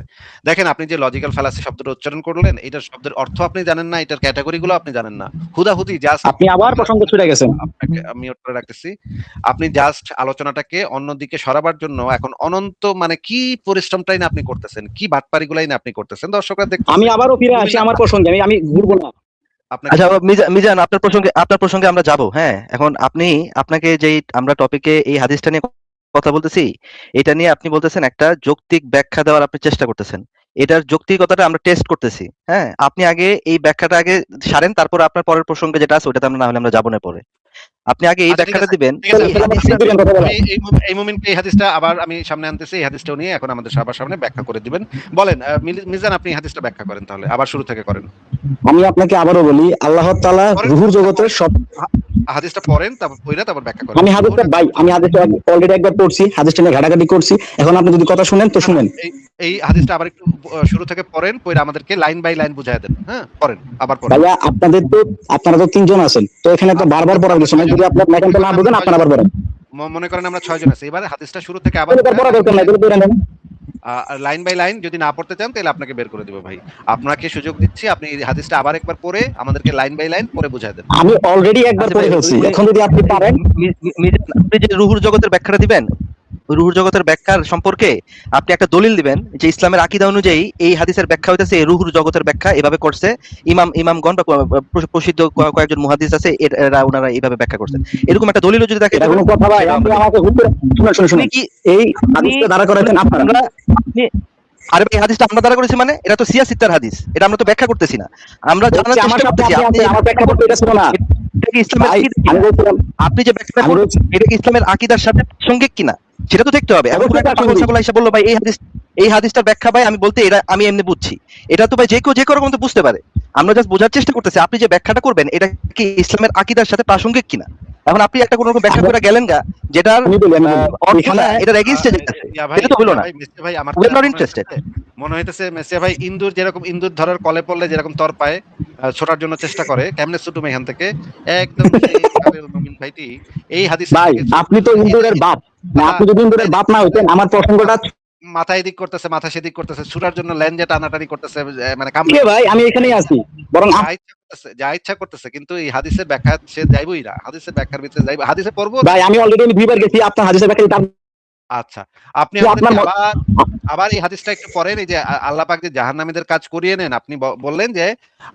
দেখেন, আপনি যে লজিক্যাল ফ্যালাসি শব্দটা উচ্চারণ করলেন, এটার শব্দের অর্থ আপনি জানেন না, এটার ক্যাটাগরিগুলো আপনি জানেন না, হুদাহুদি জাস্ট আপনি আবার প্রসঙ্গ ছুটে গেছেন। আপনাকে মিউট করে রাখতেছি। আপনি জাস্ট আলোচনাটাকে অন্যদিকে সরাবার জন্য এখন অনন্ত মানে কি পরিশ্রমটাই না আপনি করতেছেন, কি বাটপারিগুলাই না আপনি করতেছেন, দর্শকরা দেখতেছেন। আমি আবারও ফিরে আসি আমার প্রসঙ্গে, আমি ঘুরবো না। আচ্ছা মিজান, আপনার প্রসঙ্গে আমরা যাব। হ্যাঁ, এখন আপনাকে যেই আমরা টপিকে এই হাদিসটা নিয়ে কথা বলতেছি, এটা নিয়ে আপনি বলতেছেন একটা যৌক্তিক ব্যাখ্যা দেওয়ার আপনি চেষ্টা করতেছেন। এটার যৌক্তিকতাটা আমরা টেস্ট করতেছি। হ্যাঁ, আপনি আগে এই ব্যাখ্যাটা আগে সারেন, তারপর আপনার পরের প্রসঙ্গে যেটা আছে ওটাতে আমরা না হলে আমরা যাবো না পরে। আপনি আগে এই আচ্ছা, ঠিক ব্যাখ্যাটা আছে, দিবেন। ঠিক আছে। এই হাদিসটা এই মুমিনকে এই হাদিসটা আবার আমি সামনে আনতেছি। এই হাদিসটাও নিয়ে এখন আমাদের সবার সামনে ব্যাখ্যা করে দিবেন। বলেন মিজান, আপনি এই হাদিসটা ব্যাখ্যা করেন তাহলে। আবার শুরু থেকে করেন। আমি আপনাকে আবারও বলি, আল্লাহ তাআলা পরেন, রুহুর জগতের সব, হাদিসটা পড়েন, তারপর পড়া তারপর ব্যাখ্যা করেন। আমি হাদিসটা অলরেডি একবার পড়ছি, হাদিসটা নিয়ে ঘাটাঘাটি করছি, এখন আপনি যদি কথা শুনেন তো শুনেন। এই হাদিসটা আবার একটু শুরু থেকে পড়েন, পড়ে আমাদেরকে লাইন বাই লাইন বুঝায় দেন। হ্যাঁ, পড়েন, আবার পড়েন। ভাইয়া আপনারা তো 3 জন আছেন, তো এখানে তো বারবার পড়ার কিছু নাই, যদি আপনার ম্যাকানটা না বুঝেন আপনারা আবার পড়েন। মনে করেন আমরা 6 জন আছি, এবারে হাদিসটা শুরু থেকে আবার পড়া দরকার নাই, পড়ে নেন। লাইন বাই লাইন যদি না পড়তে চান তাহলে আপনাকে বের করে দিব ভাই। আপনাকে সুযোগ দিচ্ছি, আপনি এই হাদিসটা আবার একবার পড়ে আমাদেরকে লাইন বাই লাইন পড়ে বুঝায় দেন। আমি অলরেডি একবার আচ্ছা পড়ে ভাই, ফেলছি, এখন যদি আপনি পারেন। আপনি যে রুহুর জগতের ব্যাখ্যাটা দিবেন, রুহুর জগতের ব্যাখ্যার সম্পর্কে আপনি একটা দলিল দিবেন যে ইসলামের আকীদা অনুযায়ী এই হাদিসের ব্যাখ্যা হইতেছে এই রুহুর জগতের ব্যাখ্যা এভাবে করছে ইমামগণ বা প্রসিদ্ধ কয়েকজন মুহাদ্দিস আছে, ওনারা এইভাবে ব্যাখ্যা করছেন। এরকম একটা দলিলও যদি দেখেন, এটা কোনো কথা ভাই? আপনি আমাকে শুনুন, এই হাদিসটা দ্বারা করাতেন আপনারা। আরে ভাই, হাদিসটা আমরা দ্বারা করেছি মানে এটা তো সিয়াসিত্তার হাদিস, এটা আমরা তো ব্যাখ্যা করতেছি না, আমরা জানার চেষ্টা করতেছি আমার ব্যাখ্যা করতে এটা ছিল না। এটা কি ইসলামের আমি বলছিলাম, আপনি যে ব্যাখ্যাটা করছেন এটা কি ইসলামের আকীদার সাথে সঙ্গিক কিনা সেটা তো দেখতে হবে। এখন অবশ্যই একটা পাগল ছাগল এসে বললো ভাই এই হাদিসটার ব্যাখ্যা ভাই আমি বলতে এটা আমি এমনি বুঝছি, এটা তো ভাই যে কেউ রকম তো বুঝতে পারে। আমরা জাস্ট বোঝার চেষ্টা করতেছি আপনি যে ব্যাখ্যাটা করবেন এটা কি ইসলামের আকীদার সাথে প্রাসঙ্গিক কিনা। এখন আপনি একটা কোন রকম ব্যাখ্যা করে গেলেন গা যেটার এটার এগেইনস্টে যেতেছে, এটা তো হলো না। ভাই আমার উই আর নট ইন্টারেস্টেড। মনে হইতেছে মেসিয়া ভাই ইন্দুর যেরকম ইন্দুর ধরার কলে পড়লে যেরকম তর পায় ছোটার জন্য চেষ্টা করে, কেমনে ছুটুম এখান থেকে, একদম মুমিন ভাইটি এই হাদিস ভাই আপনি তো ইন্দুরের বাপ না, আপনি যদি ইন্দুরের বাপ না হইতেন আমার প্রসঙ্গটা মাথা এদিক করতেছে, মাথা সেদিক করতেছে, ছুটার জন্য ল্যান্ডে টানাটানি করতেছে, মানে ভাই আমি এখানেই আছি, বরং যা ইচ্ছা করতেছে, কিন্তু এই হাদিসের ব্যাখ্যা সে যাইবই না, হাদিসের ব্যাখ্যার ভিতরে যাইব, হাদিসে পড়বো ভাই আমি অলরেডি 2বার গেছি আপনার হাদিসের ব্যাখ্যা। আচ্ছা, আপনি আবার এই হাদিসটা একটু পড়েন। এই যে আল্লাহ পাক যে জাহান্নামীদের কাজ করিয়ে নেন, আপনি বললেন যে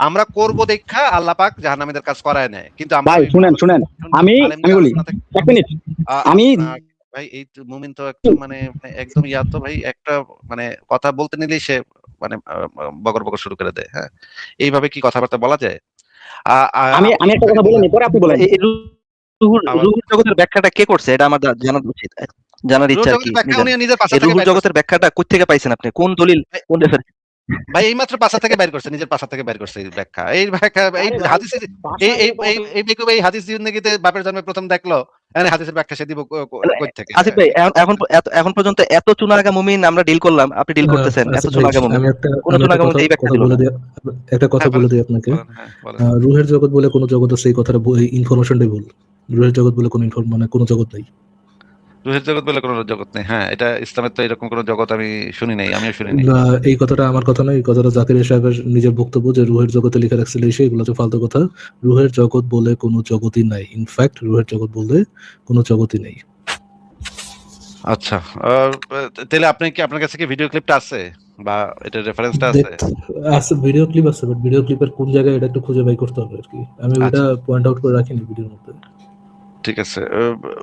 আমরা করব দেখা আল্লাহ পাক জাহান্নামীদের কাজ করায় নেয়, কিন্তু ভাই শুনেন আমি বলি 1 মিনিট। আমি ভাই এই মুমিন তো একদম মানে একদম তো ভাই একটা মানে কথা বলতে নিলেই সে মানে বগর বগর শুরু করে দেয়। হ্যাঁ, এইভাবে কি কথাবার্তা বলা যায়? আমি একটা কথা বলে নি, পরে আপনি বলেন। রুহুর জগতের ব্যাখ্যাটা কে করছে এটা আমার জানার উচিত, জানার ইচ্ছা কি। রুহুর জগতের ব্যাখ্যাটা কোথা থেকে পাইছেন আপনি, কোন দলিল, কোন রেফারেন্স? ভাই এই মাত্র পাশা থেকে বাইর করছে, নিজের পাশা থেকে বাইর করছে এই ব্যাখ্যা। এই ব্যাখ্যা এই হাদিসের এই হাদিস জিন্দেগিতে বাপের জন্মে প্রথম দেখলো, মানে হাদিসের ব্যাখ্যা সে দিব কই থেকে? আসিফ ভাই এখন পর্যন্ত এত চুনাগা মুমিন আমরা ডিল করলাম, আপনি ডিল করতেছেন এত চুনাগা মুমিন, কোন চুনাগা মুমিন এই ব্যাখ্যা দিল না। একটা কথা বলে দিই আপনাকে, রুহের জগৎ বলে কোন জগৎ আছে এই কথাটা ইনফরমেশনটাই ভুল। রুহের জগৎ বলে কোন জগৎ নেই। রুহের জগৎ বলে কোনো জগৎ নেই। হ্যাঁ, এটা ইসলামের তো এরকম কোনো জগৎ আমি শুনি নাই, আমিও শুনি নাই। এই কথাটা আমার কথা নয়, এই কথাটা জাকির সাহেবের নিজের বক্তব্য যে রুহের জগতে লেখা রাখছিল, এগুলো তো ফালতু কথা। রুহের জগৎ বলে কোনো জগৎই নাই, ইনফ্যাক্ট রুহের জগৎ বলে কোনো জগৎই নেই। আচ্ছা, তাহলে আপনার কাছে কি ভিডিও ক্লিপটা আছে বা এটা রেফারেন্সটা আছে? আছে, ভিডিও ক্লিপ আছে, বাট ভিডিও ক্লিপের কোন জায়গায় এটা একটু খুঁজে বাই করতে হবে আর কি। আমি ওটা পয়েন্ট আউট করে রাখিনি ভিডিওর মধ্যে। ঠিক আছে,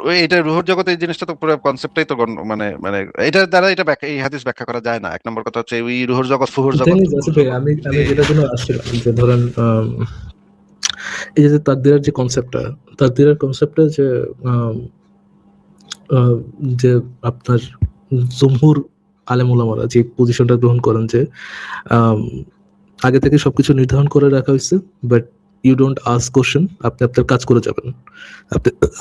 ওই এটা রুহুর জগতে এই জিনিসটা তো পুরো কনসেপ্টটাই তো মানে মানে এটার দ্বারা এটা এই হাদিস ব্যাখ্যা করা যায় না। এক নম্বর কথা হচ্ছে ওই রুহুর জগৎ ফুহুর জগৎ। আমি যেটার জন্য আসছিলাম যে ধরেন এই যে তাকদীরের যে কনসেপ্টটা যে আপনার জমহুর আলেম ওলামারা যে পজিশনটা গ্রহণ করেন যে আগে থেকে সবকিছু নির্ধারণ করে রাখা হয়েছে, but you don't ask question, আপনি আপনার কাজ করে যাবেন,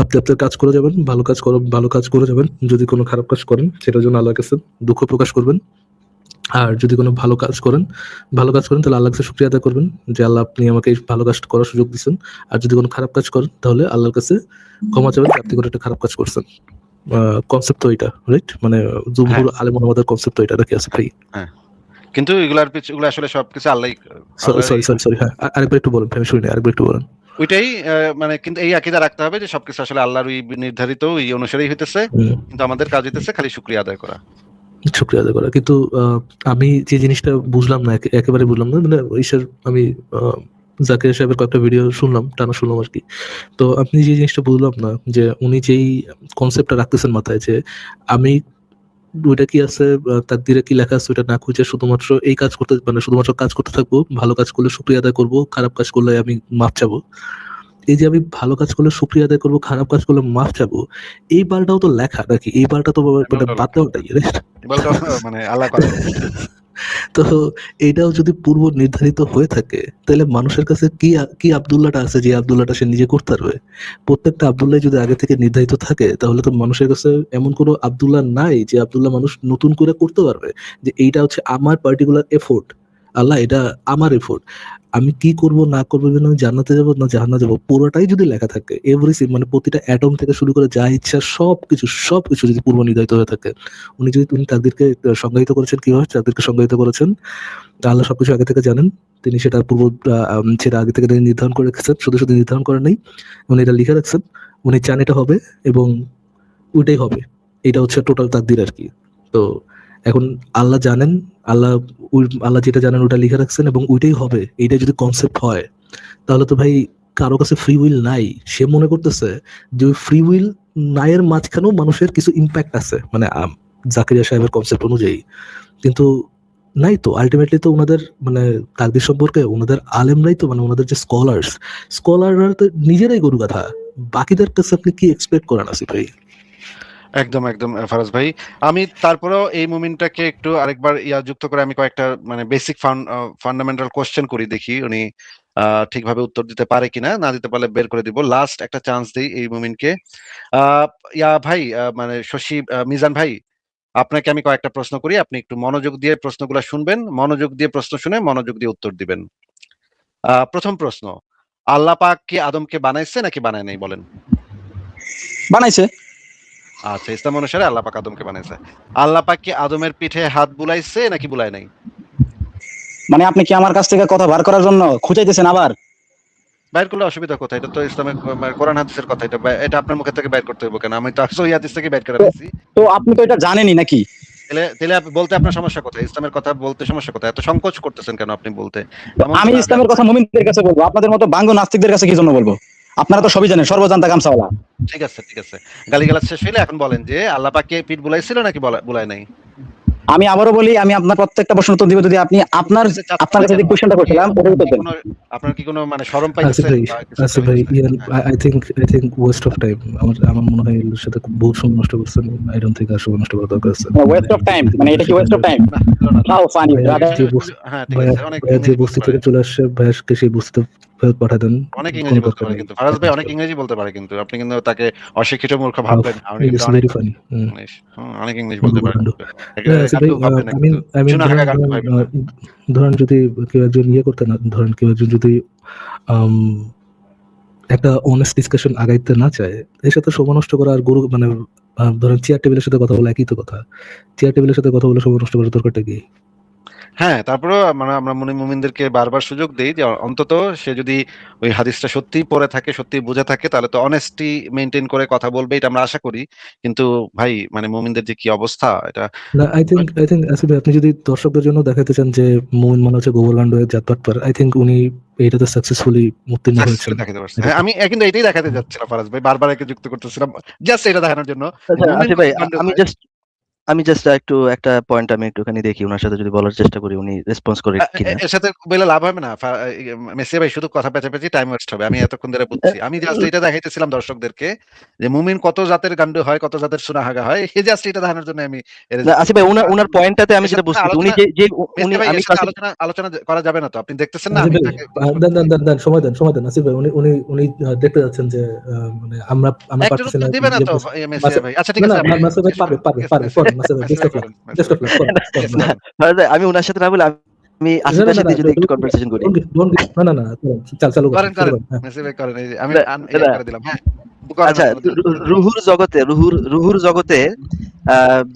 আপনি আপনার কাজ করে যাবেন, ভালো কাজ করে যাবেন। যদি কোনো খারাপ কাজ করেন সেটার জন্য আল্লাহর কাছে দুঃখ প্রকাশ করবেন, আর যদি কোনো ভালো কাজ করেন তাহলে আল্লাহর কাছে শুকরিয়া আদায় করবেন যে আল্লাহ আপনি আমাকে এই ভালো কাজ করার সুযোগ দিচ্ছেন। আর যদি কোনো খারাপ কাজ করেন তাহলে আল্লাহর কাছে ক্ষমা চাবেন আপনি কোনো একটা খারাপ কাজ করছেন। কনসেপ্ট তো এটা, রাইট? মানে জমহুর আলেম ওলামাদের কনসেপ্ট তো এটা নাকি আছে ভাই? হ্যাঁ, কিন্তু এগুলো আসলে সবকিছু আল্লাহ। সরি হ্যাঁ, আরেকবার একটু বলেন, আমি শুনি, আরেকবার একটু বলেন। ওইটাই মানে, কিন্তু এই আকীদা রাখতে হবে যে সবকিছু আসলে আল্লাহর ওই নির্ধারিত ওই অনুসারেই হইতেছে, কিন্তু আমাদের কাজ হইতেছে খালি শুকরিয়া আদায় করা। কিন্তু আমি যে জিনিসটা বুঝলাম না, একেবারে বুঝলাম না, মানে আমি জাকির সাহেবের কয়েকটা ভিডিও টানা শুনলাম আর কি। তো আপনি যে জিনিসটা বুঝলাম না যে উনি যেই কনসেপ্টটা রাখতেছেন মাথায় যে আমি ওইটা কি আছে তাকদীরে কি লেখা আছে ওইটা না খুঁজে শুধুমাত্র এই কাজ করতে, মানে শুধুমাত্র কাজ করতে থাকবো, ভালো কাজ করলে শুকরিয়া আদায় করবো, খারাপ কাজ করলে আমি মাফ চাবো। এই যে আমি ভালো কাজ করলে শুকরিয়া আদায় করবো, খারাপ কাজ করলে মাফ চাবো, এই বালটাও তো লেখা নাকি? এই বালটা তো মানে বাদ দেওয়াটাই, right? বলতো মানে আল্লাহ করে। তো এটাও যদি পূর্ব নির্ধারিত হয়ে থাকে, তাহলে মানুষের কাছে কি আব্দুল্লাহটা আছে যে আব্দুল্লাহটা সে নিজে করতে পারবে? প্রত্যেকটা আব্দুল্লাহ যদি আগে থেকে নির্ধারিত থাকে, তাহলে তো মানুষের কাছে এমন কোনো আব্দুল্লাহ নাই যে আব্দুল্লাহ মানুষ নতুন করে করতে পারবে, যে এইটা হচ্ছে আমার পার্টিকুলার এফোর্ট, আল্লাহ এটা আমার এফোর্ট, আমি কি করব না করবো, আমি জান্নাতে যাবো না জাহান্নামে যাবো, পুরোটাই যদি লেখা থাকে, এভরিথিং, মানে প্রতিটা অ্যাটম থেকে শুরু করে যা ইচ্ছা সবকিছু যদি পূর্ব নির্ধারিত হয়ে থাকে, উনি তাদেরকে সংজ্ঞায়িত করেছেন, কিভাবে তাদেরকে সংজ্ঞায়িত করেছেন, আল্লাহ সবকিছু আগে থেকে জানেন, তিনি সেটা সেটা আগে থেকে তিনি নির্ধারণ করে রেখেছেন, শুধু নির্ধারণ করেন নাই, উনি এটা লিখে রাখছেন, উনি চান এটা হবে এবং ওইটাই হবে, এটা হচ্ছে টোটাল তাকদীর আর কি। তো এখন আল্লাহ জানেন, আল্লাহ যেটা জানেন ওটা লিখে রাখছেন এবং ওইটাই হবে, এইটা যদি কনসেপ্ট হয়, তাহলে তো ভাই কারো কাছে ফ্রি উইল নাই। সে মনে করতেছে যে ফ্রি উইল নাইয়ের মাঝখানেও মানুষের কিছু ইম্প্যাক্ট আছে, মানে জাকিরিয়া সাহেবের কনসেপ্ট অনুযায়ী, কিন্তু নাই তো। আলটিমেটলি তো ওনাদের মানে তাকদীর সম্পর্কে ওনাদের আলেমরাই তো, মানে ওনাদের যে স্কলাররা তো নিজেরাই গরু গাথা, বাকিদের কাছে আপনি কি এক্সপেক্ট করেন আসিফ ভাই? একদম ফারাজ ভাই, আমি তারপরেও এই মুমিনটাকে একটু আরেকবার যুক্ত করে আমি কয়েকটা মানে বেসিক ফান্ডামেন্টাল কোশ্চেন করি, দেখি উনি ঠিকভাবে উত্তর দিতে পারে কিনা, না দিতে পারলে বের করে দিব, লাস্ট একটা চান্স দিই এই মুমিনকে। ভাই মানে শশী মিজান ভাই, আপনাকে আমি কয়েকটা প্রশ্ন করি, আপনি একটু মনোযোগ দিয়ে প্রশ্নগুলো শুনবেন, মনোযোগ দিয়ে প্রশ্ন শুনে মনোযোগ দিয়ে উত্তর দিবেন। প্রথম প্রশ্ন, আল্লাহ পাক কি আদমকে বানাইছে নাকি বানায় নাই বলেন? বানাইছে। আচ্ছা, ইসলাম অনুসারে আল্লাহ পাক আদমকে বানাইছে। আল্লাহ পাক কি আদমের পিঠে হাত বুলাইছে নাকি বুলায় নাই? মানে আপনি কি আমার কাছ থেকে কথা বার করার জন্য খুঁজাইতেছেন আবার? বাইর করলে অসুবিধা কোথায়? এটা তো ইসলামের কোরআন হাদিসের কথা, এটা আপনার মুখে থেকে বাইর করতে হবে কেন? আমি তো সহিহ হাদিস থেকে বাইর করে দিয়েছি। তো আপনি তো এটা জানেনই নাকি? তাহলে বলতে আপনার সমস্যা কোথায়? ইসলামের কথা বলতে সমস্যা কোথায়? এত সংকোচ করতেছেন কেন আপনি বলতে? আমি ইসলামের কথা মুমিনদের কাছে বলবো, আপনাদের মতো বাঙ্গ নাস্তিকদের কাছে কি জন্য বলবো? আপনারা তো সবই জানেন, সর্বজান্তা গামছাওয়ালা। ঠিক আছে, গালিগালাজ শেষ হইলে এখন বলেন যে আল্লাহ পাক কি পিঠ বুলাইছিল নাকি বুলায় নাই? আমি আবারও বলি, আমি আপনার প্রত্যেকটা প্রশ্ন উত্তর দিব যদি আপনি আপনার কাছে যে কোশ্চেনটা করছিলাম ওটার উত্তর দেন। আপনার কি কোনো মানে শরম পাইতেছেন? আসিফ ভাই, I think West of time, আমার মনে হয় এর সাথে বহুত সময় নষ্ট করছেন। আই ডোন্ট থিংক আর সময় নষ্ট করা দরকার আছে। ওয়েস্ট অফ টাইম মানে এটা কি West of time? How funny brother. হ্যাঁ ঠিক আছে, অনেক যে বস্তি থেকে চলে আসছে, ভাইয়াকে সেই বস্তিতে ফেরত পাঠা দেন। অনেক ইংরেজি বলতে পারে কিন্তু ফারাজ ভাই, অনেক ইংরেজি বলতে পারে কিন্তু আপনি কিন্তু তাকে অশিক্ষিত মূর্খ ভাববেন। অনেক ইংরেজি বলতে পারে। ধরেন যদি কেউ একজন করতে না, ধরেন কেউ একজন যদি একটা অনেস্ট ডিসকাশন আগাইতে না চায়, এর সাথে সময় নষ্ট করা আর গরু মানে ধরেন চেয়ার টেবিলের সাথে কথা বলা একই তো কথা। চেয়ার টেবিলের সাথে কথা বলে সময় নষ্ট করার দরকারটা কি? হ্যাঁ, তারপরে মানে আমরা মুমিনদেরকে বারবার সুযোগ দেই যে অন্তত সে যদি ওই হাদিসটা সত্যি পড়ে থাকে, সত্যি বুঝে থাকে, তাহলে তো অনেস্টি মেইনটেইন করে কথা বলবে, এটা আমরা আশা করি। কিন্তু ভাই মানে মুমিনদের যে কি অবস্থা, এটা না, আই থিংক আসিফ ভাই, আপনি যদি দর্শকদের জন্য দেখাতে চান যে মুমিন মানে হচ্ছে গোবরকাণ্ড জাতপাট, আই থিংক উনি এটাতে সাকসেসফুলি উত্তীর্ণ হয়েছেন। দেখাতে পারছেন। হ্যাঁ, আমি কিন্তু এটাই দেখাতে যাচ্ছিলাম ফারাজ ভাই, বারবার একে যুক্ত করতেছিলাম জাস্ট এটা দেখানোর জন্য। আসিফ ভাই, আমি জাস্ট একটু একটা পয়েন্ট আমি একটুখানি দেখি ওনার সাথে যদি বলার চেষ্টা করি উনি রেসপন্স করে কিনা। এর সাথে বলে লাভ হবে না মেসি ভাই, শুধু কথা পেঁচাপেচি টাইম ওয়েস্ট হবে। আমি এতক্ষণ ধরে বুঝছি, আমি জাস্ট এটা দেখাইতেছিলাম দর্শকদেরকে যে মুমিন কত জাতের গান্ডু হয়, কত জাতের সুনাহাগা হয়, এই জাস্ট এটা দেখানোর জন্য আমি। আসিফ ভাই, ওনার পয়েন্টটাতে আমি যেটা বুঝছি উনি যে উনি আমি আলোচনা করা যাবে না তো, আপনি দেখতেছেন না? দেন সময় দেন আসিফ ভাই, উনি দেখতে যাচ্ছেন যে মানে আমরা পারতেছি না, দিবেন না তো মেসি ভাই? আচ্ছা ঠিক আছে, মাসুদ ভাই পারবে আমি ওনার সাথে না বলে আমি আসিফের সাথে যদি একটু কনভারসেশন করি। না চালু করেন মেসি ভাই করেন, এই যে আমি করে দিলাম। হ্যাঁ, আচ্ছা, রুহুর জগতে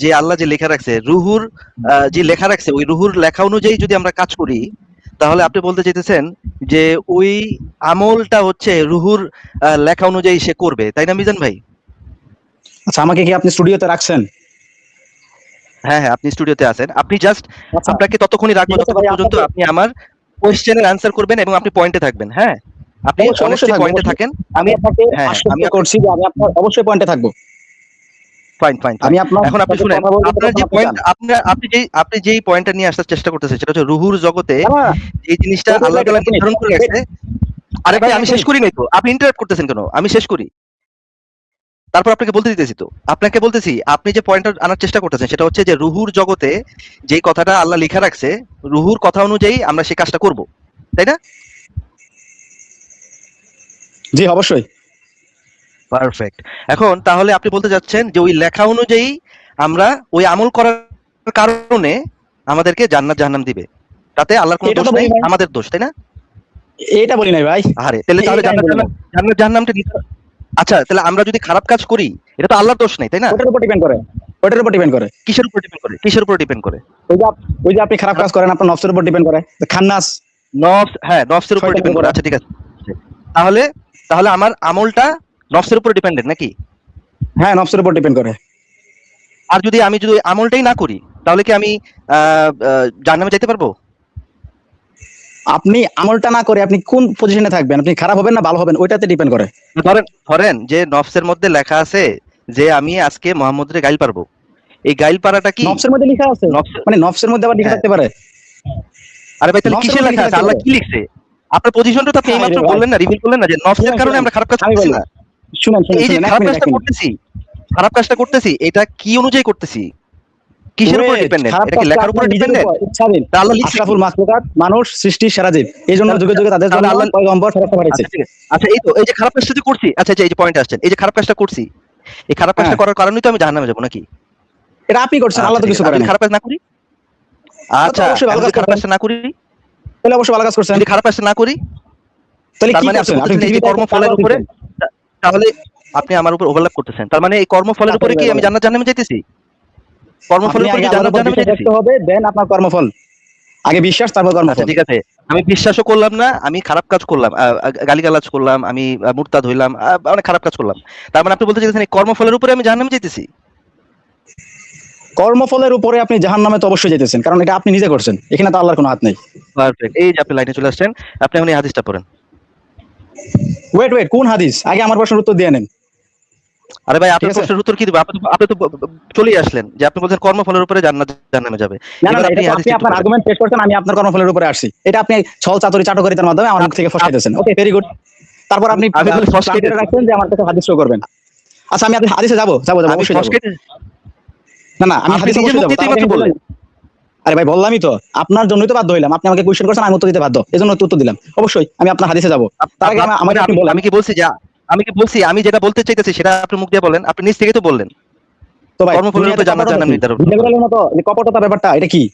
যে আল্লাহ যে লেখা রাখছে, রুহুর যে লেখা রাখছে, ওই রুহুর লেখা অনুযায়ী যদি আমরা কাজ করি, তাহলে আপনি বলতে চাইতেছেন যে ওই আমলটা হচ্ছে রুহুর লেখা অনুযায়ী সে করবে, তাই না মিজান ভাই? আচ্ছা, আমাকে কি আপনি স্টুডিওতে রাখছেন? হ্যাঁ, আপনি স্টুডিওতে আছেন। আপনি জাস্ট আপনাকে ততক্ষণই রাখবো যতক্ষণ পর্যন্ত আপনি আমার কোশ্চেনের আনসার করবেন এবং আপনি পয়েন্টে থাকবেন। হ্যাঁ, আপনি অনেস্টলি পয়েন্টে থাকেন। আমি করছি যে আমি আপনার অবশ্যই পয়েন্টে থাকবো। ফাইন। এখন আপনি শুনেন, আপনার যে পয়েন্ট, আপনি যেই পয়েন্টটা নিয়ে আসার চেষ্টা করতেছেন সেটা হচ্ছে রুহুর জগতে এই জিনিসটা আল্লাহ তাআলা নির্ধারণ করে রাখছে। আরে ভাই আমি শেষ করি নাই তো, আপনি ইন্টারাপ্ট করতেছেন কেন? আমি শেষ করি, তারপর আপনাকে বলতে দিতেছি তো। আপনাকে বলতেছি, আপনি যে পয়েন্টটা আনার চেষ্টা করতেছেন সেটা হচ্ছে যে রুহুর জগতে যে কথাটা আল্লাহ লেখা রাখছে, রুহুর কথা অনুযায়ী আমরা সেই কাজটা করব, তাই না? জি অবশ্যই। পারফেক্ট। এখন তাহলে আপনি বলতে যাচ্ছেন যে ওই লেখা অনুযায়ী আমরা ওই আমল করার কারণে আমাদেরকে জান্নাত জাহান্নাম দিবে, তাতে আল্লাহর কোনো এটা দোষ তো বলি নেই, নাই, আমাদের দোষ, তাই না? এটা বলি নাই ভাই। আরে তাহলে এটা আমি জান্নাত বলি নাই। জান্নাত জাহান্নামটা আচ্ছা, তাহলে আমরা যদি খারাপ কাজ করি এটা তো আল্লাহর দোষ নেই, তাই না? ওটার উপর ডিপেন্ড করে, ওটার উপর ডিপেন্ড করে। কিসের উপর ডিপেন্ড করে? কিসের উপর ডিপেন্ড করে? ওই যে আপনি খারাপ কাজ করেন আপনার নফসের উপর ডিপেন্ড করে। খান্নাস নফস, হ্যাঁ নফসের উপর শয়তানের ডিপেন্ড করে। উপর। আচ্ছা ঠিক আছে, তাহলে তাহলে আমার আমলটা নফসের উপর ডিপেন্ডেন্ট নাকি? হ্যাঁ নফসের উপর ডিপেন্ড করে। আর যদি আমি যদি ওই আমলটাই না করি তাহলে কি আমি জাহান্নামে যেতে পারবো? আপনি আমলটা না করে আপনি কোন পজিশনে থাকবেন, আপনি খারাপ হবেন না ভালো হবেন, ওইটাতে ডিপেন্ড করে। ধরেন ধরেন যে নফসের মধ্যে লেখা আছে যে আমি আজকে মোহাম্মদের গাইল পারবো, এই গাইল পারাটা কি নফসের মধ্যে লেখা আছে? মানে নফসের মধ্যে আবার লেখা হ্যাঁ। থাকতে পারে। আরে ভাই তাহলে নফসের কিসে মধ্যে লেখা লেখা আছে? থাকতে আল্লাহ পারে। কি লিখছে? আপনার পজিশনটা তো আপনি আরে এইমাত্র ভাই। বললেন না, রিভিল করলেন না যে নফসের শুনেন, কারণে আমরা খারাপ কাজ আমি করতেছি বলি, না। শুনেন শুনেন এই যে শুনেন, এক খারাপ মিনিট, কাজটা করতেছি, খারাপ কাজটা করতেছি, এটা কি অনুযায়ী করতেছি? কিসের উপর Wait, ডিপেন্ডেন্ট? খারাপ এটা কি কাজটা লেখার উপর আপনার নিজের ডিপেন্ডেন্ট? উপর ইচ্ছাধীন। আল্লাহ লিখছে কি? আশরাফুল মাখলুকাত মানুষ সৃষ্টির সেরা জীব, এই জন্য যুগে যুগে তাদের তাহলে জন্য আল্লাহ- পয়গম্বর ফেরেশতা পাঠিয়েছে। আচ্ছা ঠিক আছে। আচ্ছা এই তো এই যে খারাপ কাজটা যে করছি, আচ্ছা এই যে পয়েন্টে আসছেন, এই যে খারাপ কাজটা করছি, এই খারাপ কাজটা হ্যাঁ। করার কারণেই তো আমি জাহান্নামে যাবো নাকি? এটা আপনি করছেন, আল্লাহ তো আচ্ছা, কিছু ঠিক আছে। করেন আমি যদি খারাপ কাজ না করি, আচ্ছা অবশ্যই ভালো আমি যদি কাজ খারাপ করবেন। কাজটা না করি, তাহলে অবশ্যই ভালো কাজ করছেন। যদি খারাপ কাজটা না করি, তাহলে তার কি মানে আপনি করছেন? আপনি বলতেছেন এই যে পৃথিবীতে কর্মফলের উপরে, তাহলে আপনি আমার উপর ওভারল্যাপ করতেছেন। তার মানে এই কর্মফলের উপরে কি আমি জান্নাত জাহান্নামে যাইতেছি? কর্মফলের আপনি উপরে আগে কি আল্লাহর জান্নাত উপর জাহান্নামে বিশ্বাস যাইতেছি? রাখতে হবে, দেন আপনার কর্মফল। আগে বিশ্বাস তারপর আচ্ছা কর্মফল। ঠিক আছে, আমি বিশ্বাসও করলাম না, আমি খারাপ কাজ করলাম, গালিগালাজ করলাম, আমি মুরতাদ হইলাম, অনেক খারাপ কাজ করলাম। তার মানে আপনি বলতে চাইছেন এই কর্মফলের উপরে আমি জাহান্নামে যাইতেছি? কর্মফলের উপরে আপনি জাহান্নামে তো অবশ্যই যেতেছেন, কারণ এটা আপনি নিজে করছেন, এখানে তো আল্লাহর কোনো হাত নেই। পারফেক্ট, এই যে আপনি লাইনে চলে আসছেন। আপনি এখন এই হাদিসটা পড়েন। ওয়েট ওয়েট, কোন হাদিস? আগে আমার প্রশ্নের উত্তর দিয়ে নেন। আরে ভাই আপনার ঠিক আছে। প্রশ্নের উত্তর কি দিব? আপনি তো চলেই আসলেন যে আপনি বলছেন কর্মফলের উপরে জান্নাত জাহান্নামে যাবে। না না এবার না, আপনি এটা তো হাদিসটা আপনি একটু আপনার পড়েন। আর্গুমেন্ট পেশ করছেন, আমি আপনার কর্মফলের উপরে আসছি। এটা আপনি ছল চাতুরি চাটুকারিতার মাধ্যমে আমার মুখ থেকে ফসকাইতেছেন। ওকে, ভেরি গুড। তারপর আপনি আমি বলি প্ল্যান ফসকাইতে- করে রাখছেন যে আমার কাছে হাদিস শো করবেন। আচ্ছা আমি আপনি হাদিসে যাবো যাবো যাবো, আমি অবশ্যই যাবো। ফসকাইতে, না না, আমি আপনি হাদিসে নিজে অবশ্যই মুখ যাবো। দিতেই তার আগে মাত্র আমি বললেন। আরে ভাই বললামই তো, আপনার জন্যই তো বাধ্য হইলাম। আপনি আমাকে কোয়েশ্চেন করছেন, আমি উত্তর দিতে বাধ্য, এজন্য তো উত্তর দিলাম। অবশ্যই আমি আপনার হাদিসে যাবো। তার আগে আমাকে আপনি বলেন। আমি কি বলছি যে আমি যেটা বলতে চাইতেছি সেটা আপনি মুখ দিয়ে বলেন, আপনি নিজ থেকে তো বললেন। তো ভাই কর্মফলের দুনিয়াতে উপরে জান্নাত কপটতা জাহান্নাম কি? নির্ধারণ বুঝতে করুন। পারলেন না তো যে কপটতা ব্যাপারটা এটা কি?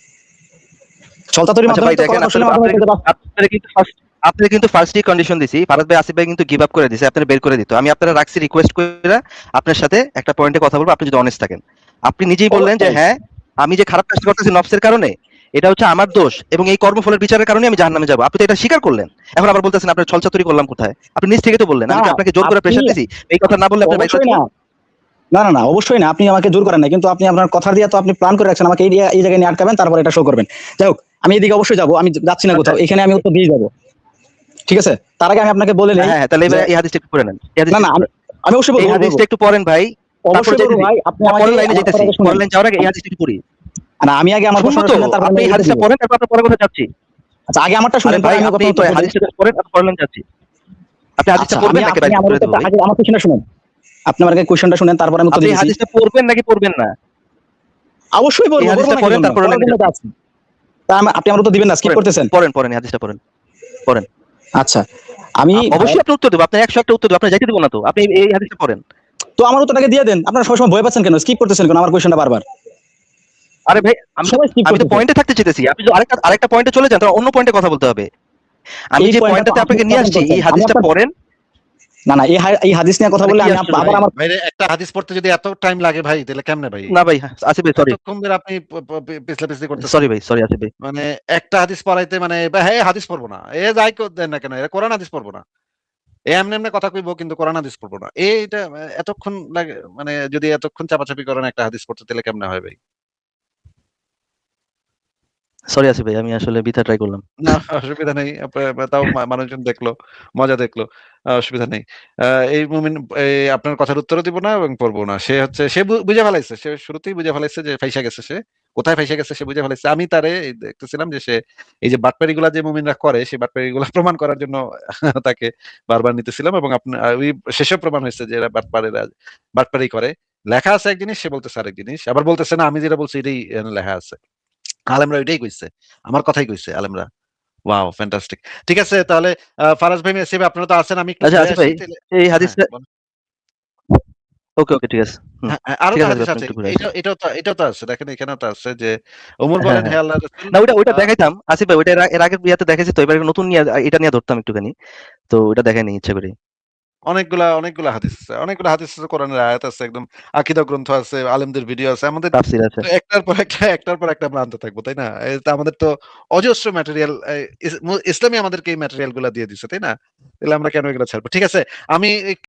ছলচাতুরির আচ্ছা মাধ্যমে ভাই তো দেখেন, কর্মশালীর মাধ্যমে এটা বাস- আপনারা কিন্তু ফার্স্টই কন্ডিশন দিছি, ফারাদ ভাই আসিফ ভাই কিন্তু গিভ আপ করে দিছে, আপনারা বের করে দিত। আমি আপনারা রাখছি রিকোয়েস্ট করে আপনার সাথে একটা পয়েন্টে কথা বলবো, আপনি যদি অনেস্ট থাকেন। আপনি নিজেই বললেন যে হ্যাঁ আমি যে খারাপ কাজটা করতেছি নফসের কারণে, এটা হচ্ছে আমার দোষ এবং এই কর্মফলের বিচারের কারণে আমি জাহান্নামে যাব। আপনি তো এটা স্বীকার করলেন, এখন আবার বলতেছেন আপনার ছলচাতুরি করলাম কোথায়? আপনি নিজ থেকে তো বললেন, আমি কি না, আপনাকে জোর করে আপনি- প্রেশার দিছি? এই কথা না বললে আপনি বাইক অবশ্যই না। না না না, অবশ্যই না, আপনি আমাকে জোর করেন না, কিন্তু আপনি আপনার কথা দিয়ে তো আপনি প্ল্যান করে রাখছেন আমাকে এই জায়গায় নিয়ে আটকাবেন, তারপর এটা শো করবেন। যাই হোক, আমি এদিকে অবশ্যই যাবো, আমি যাচ্ছি না কোথাও, এখানে আমি উত্তর দিয়ে যাবো। ঠিক আছে, তার আগে আমি আপনাকে বলে নেই। হ্যাঁ তাহলে এবার যে- এই হাদিসটা একটু পড়ে নেন। না না, আমি অবশ্যই এই বলবো, হাদিসটা একটু পড়েন ভাই, তারপর অবশ্যই বলবো যাইতেছি। ভাই, আপনি আমাকে পরের লাইনে আমার যাইতেছি, কথাটা শুনুন। পরের লাইন যাওয়ার আগে এই হাদিসটা একটু পড়ি। না, আমি আগে আমার শুনবো প্রশ্নটা তো, শুনেন, তারপর আপনি আমি এই উত্তর হাদিসটা দিব। পড়েন, তারপর আপনার পরের কথা যাচ্ছি। আচ্ছা আগে আমারটা আরে শুনেন, ভাই তারপর আমি আপনি কথা উত্তর দিব। হাদিসটা পড়েন, তারপর পরের লাইন যাচ্ছি। আপনি হাদিসটা আচ্ছা, পড়বেন নাকি আপনি বাইরে আমার করে দেবো ভাই? আগে আমার কোশ্চেনটা শুনেন। আপনি আমার আগে কোশ্চেনটা শুনেন, তারপর আমি উত্তর আপনি এই দিচ্ছি। হাদিসটা পড়বেন নাকি পড়বেন না? অবশ্যই এই বলবো, বলবো হাদিসটা না পড়েন, কেন? তারপর পড়ার লাইনে জন্য তো আছি। তা আপনি আমার উত্তর দিবেন না, স্কিপ করতেছেন? পড়েন এই হাদিসটা পড়েন। আচ্ছা, আমি অবশ্যই আপনি উত্তর দেবো, আপনি 100 একটা উত্তর দেবো, আপনি যাইতে দেবো না তো। আপনি এই হাদিসটা পড়েন। তো আমার উত্তরটাকে দিয়ে দেন। আপনারা সবসময় ভয় পাচ্ছেন কেন? স্কিপ করতেছেন কেন আমার কোশ্চেনটা বারবার? আরে ভাই সবাই skip আমি তো করতেছে। পয়েন্টে থাকতে চাইতেছি, আপনি যদি আরেকটা পয়েন্টে চলে যান তাহলে অন্য পয়েন্টে কথা বলতে হবে। আমি এই যে পয়েন্টটা পয়েন্টটাতে তো আপনি আপনাকে নিয়ে আসছি, করছেন। এই হাদিসটা আমি আপনার- পড়েন। না না, এই হাদিস নিয়ে কথা আরে বললে কি আমি আশ্চর্য আবার ভাই। আমার ভাইরে একটা হাদিস পড়তে যদি এত টাইম লাগে ভাই, তাহলে কেমনে ভাই? না ভাই আসিফ ভাই, সরি এতক্ষণ ধরে আপনি পিছলা করতেছেন। সরি ভাই, সরি আসিফ ভাই। মানে একটা হাদিস পড়াইতে মানে হ্যাঁ হাদিস পড়বো না, এ যাই দেন না কেন, এরা কোরআন হাদিস পড়বো না, এমনি এমনি কথা কইবো কিন্তু কোরআন হাদিস পড়বো না, এইটা এতক্ষণ লাগে। মানে যদি এতক্ষণ চাপাচাপি করেন একটা হাদিস পড়তে, তাহলে কেমনে হয় ভাই? সরি আসিফ ভাই, আমি আসলে বৃথা ট্রাই করলাম। না অসুবিধা নেই, তাও মানুষজন দেখলো, মজা দেখলো, অসুবিধা নেই। এই মুমিন আপনার কথার উত্তরও দিব না এবং পড়বো না। সে বুঝে ফেলাইছে, সে শুরুতেই বুঝে ফেলাইছে যে ফাইসা গেছে, সে কোথায় ফেসে গেছে সে বুঝে ফেলেছে। আমি তারে দেখতেছিলাম যে সে এই যে বাটপাড়িগুলা যে মুমিনরা করে সেই বাটপাড়িগুলা প্রমাণ করার জন্য তাকে বারবার নিতেছিলাম, এবং ওই শেষে প্রমাণ হয়েছে যে এরা বাটপাড়ি করে। লেখা আছে এক জিনিস, সে বলতেছে আরেক জিনিস, আবার বলতেছে না আমি যেটা বলছি এটাই লেখা আছে। আলেমরা ওইটাই কইছে, আমার কথাই কইছে আলেমরা। Wow, fantastic. ঠিক আছে, তাহলে ফারাজ ভাই, মেসি ভাই, আপনারা তো আছেন, আমি একটু আচ্ছা ঘুরে আসিফ আসি ভাই, তাহলে। এই হ্যাঁ, হাদিসটা বলেন। ওকে ওকে ঠিক আছে। হ্যাঁ, আরো ঠিক তো আছে হাদিস আপনি আছে, একটু ঘুরে আসেন। এটাও তো আছে, দেখেন এখানেও তো আছে যে ওমর হ্যাঁ বলেন, হে হ্যাঁ আল্লাহর রাসূল, না ওইটা আহ, দেখাইতাম আসিফ ভাই, ওইটা এর আগের বিয়াতে দেখাইছি তো, এবার নতুন নিয়ে এটা নিয়ে ধরতাম একটুখানি, তো ওইটা দেখাই নি ইচ্ছা করে। অনেকগুলা হাদিস আছে, অনেকগুলা হাদিস আছে, কোরআনের আয়াত আছে, একদম আকীদা গ্রন্থ আছে, আলেমদের ভিডিও আছে, আমাদের তাফসীর আছে। তো একটার পর একটা আমরা আনতে থাকবো, তাই না? তো আমাদের তো অজস্র ম্যাটেরিয়াল, ইসলামী আমাদেরকে এই ম্যাটেরিয়াল গুলা দিয়ে দিচ্ছে, তাই না? তাহলে আমরা কেন এগুলো ছাড়বো? ঠিক আছে, আমি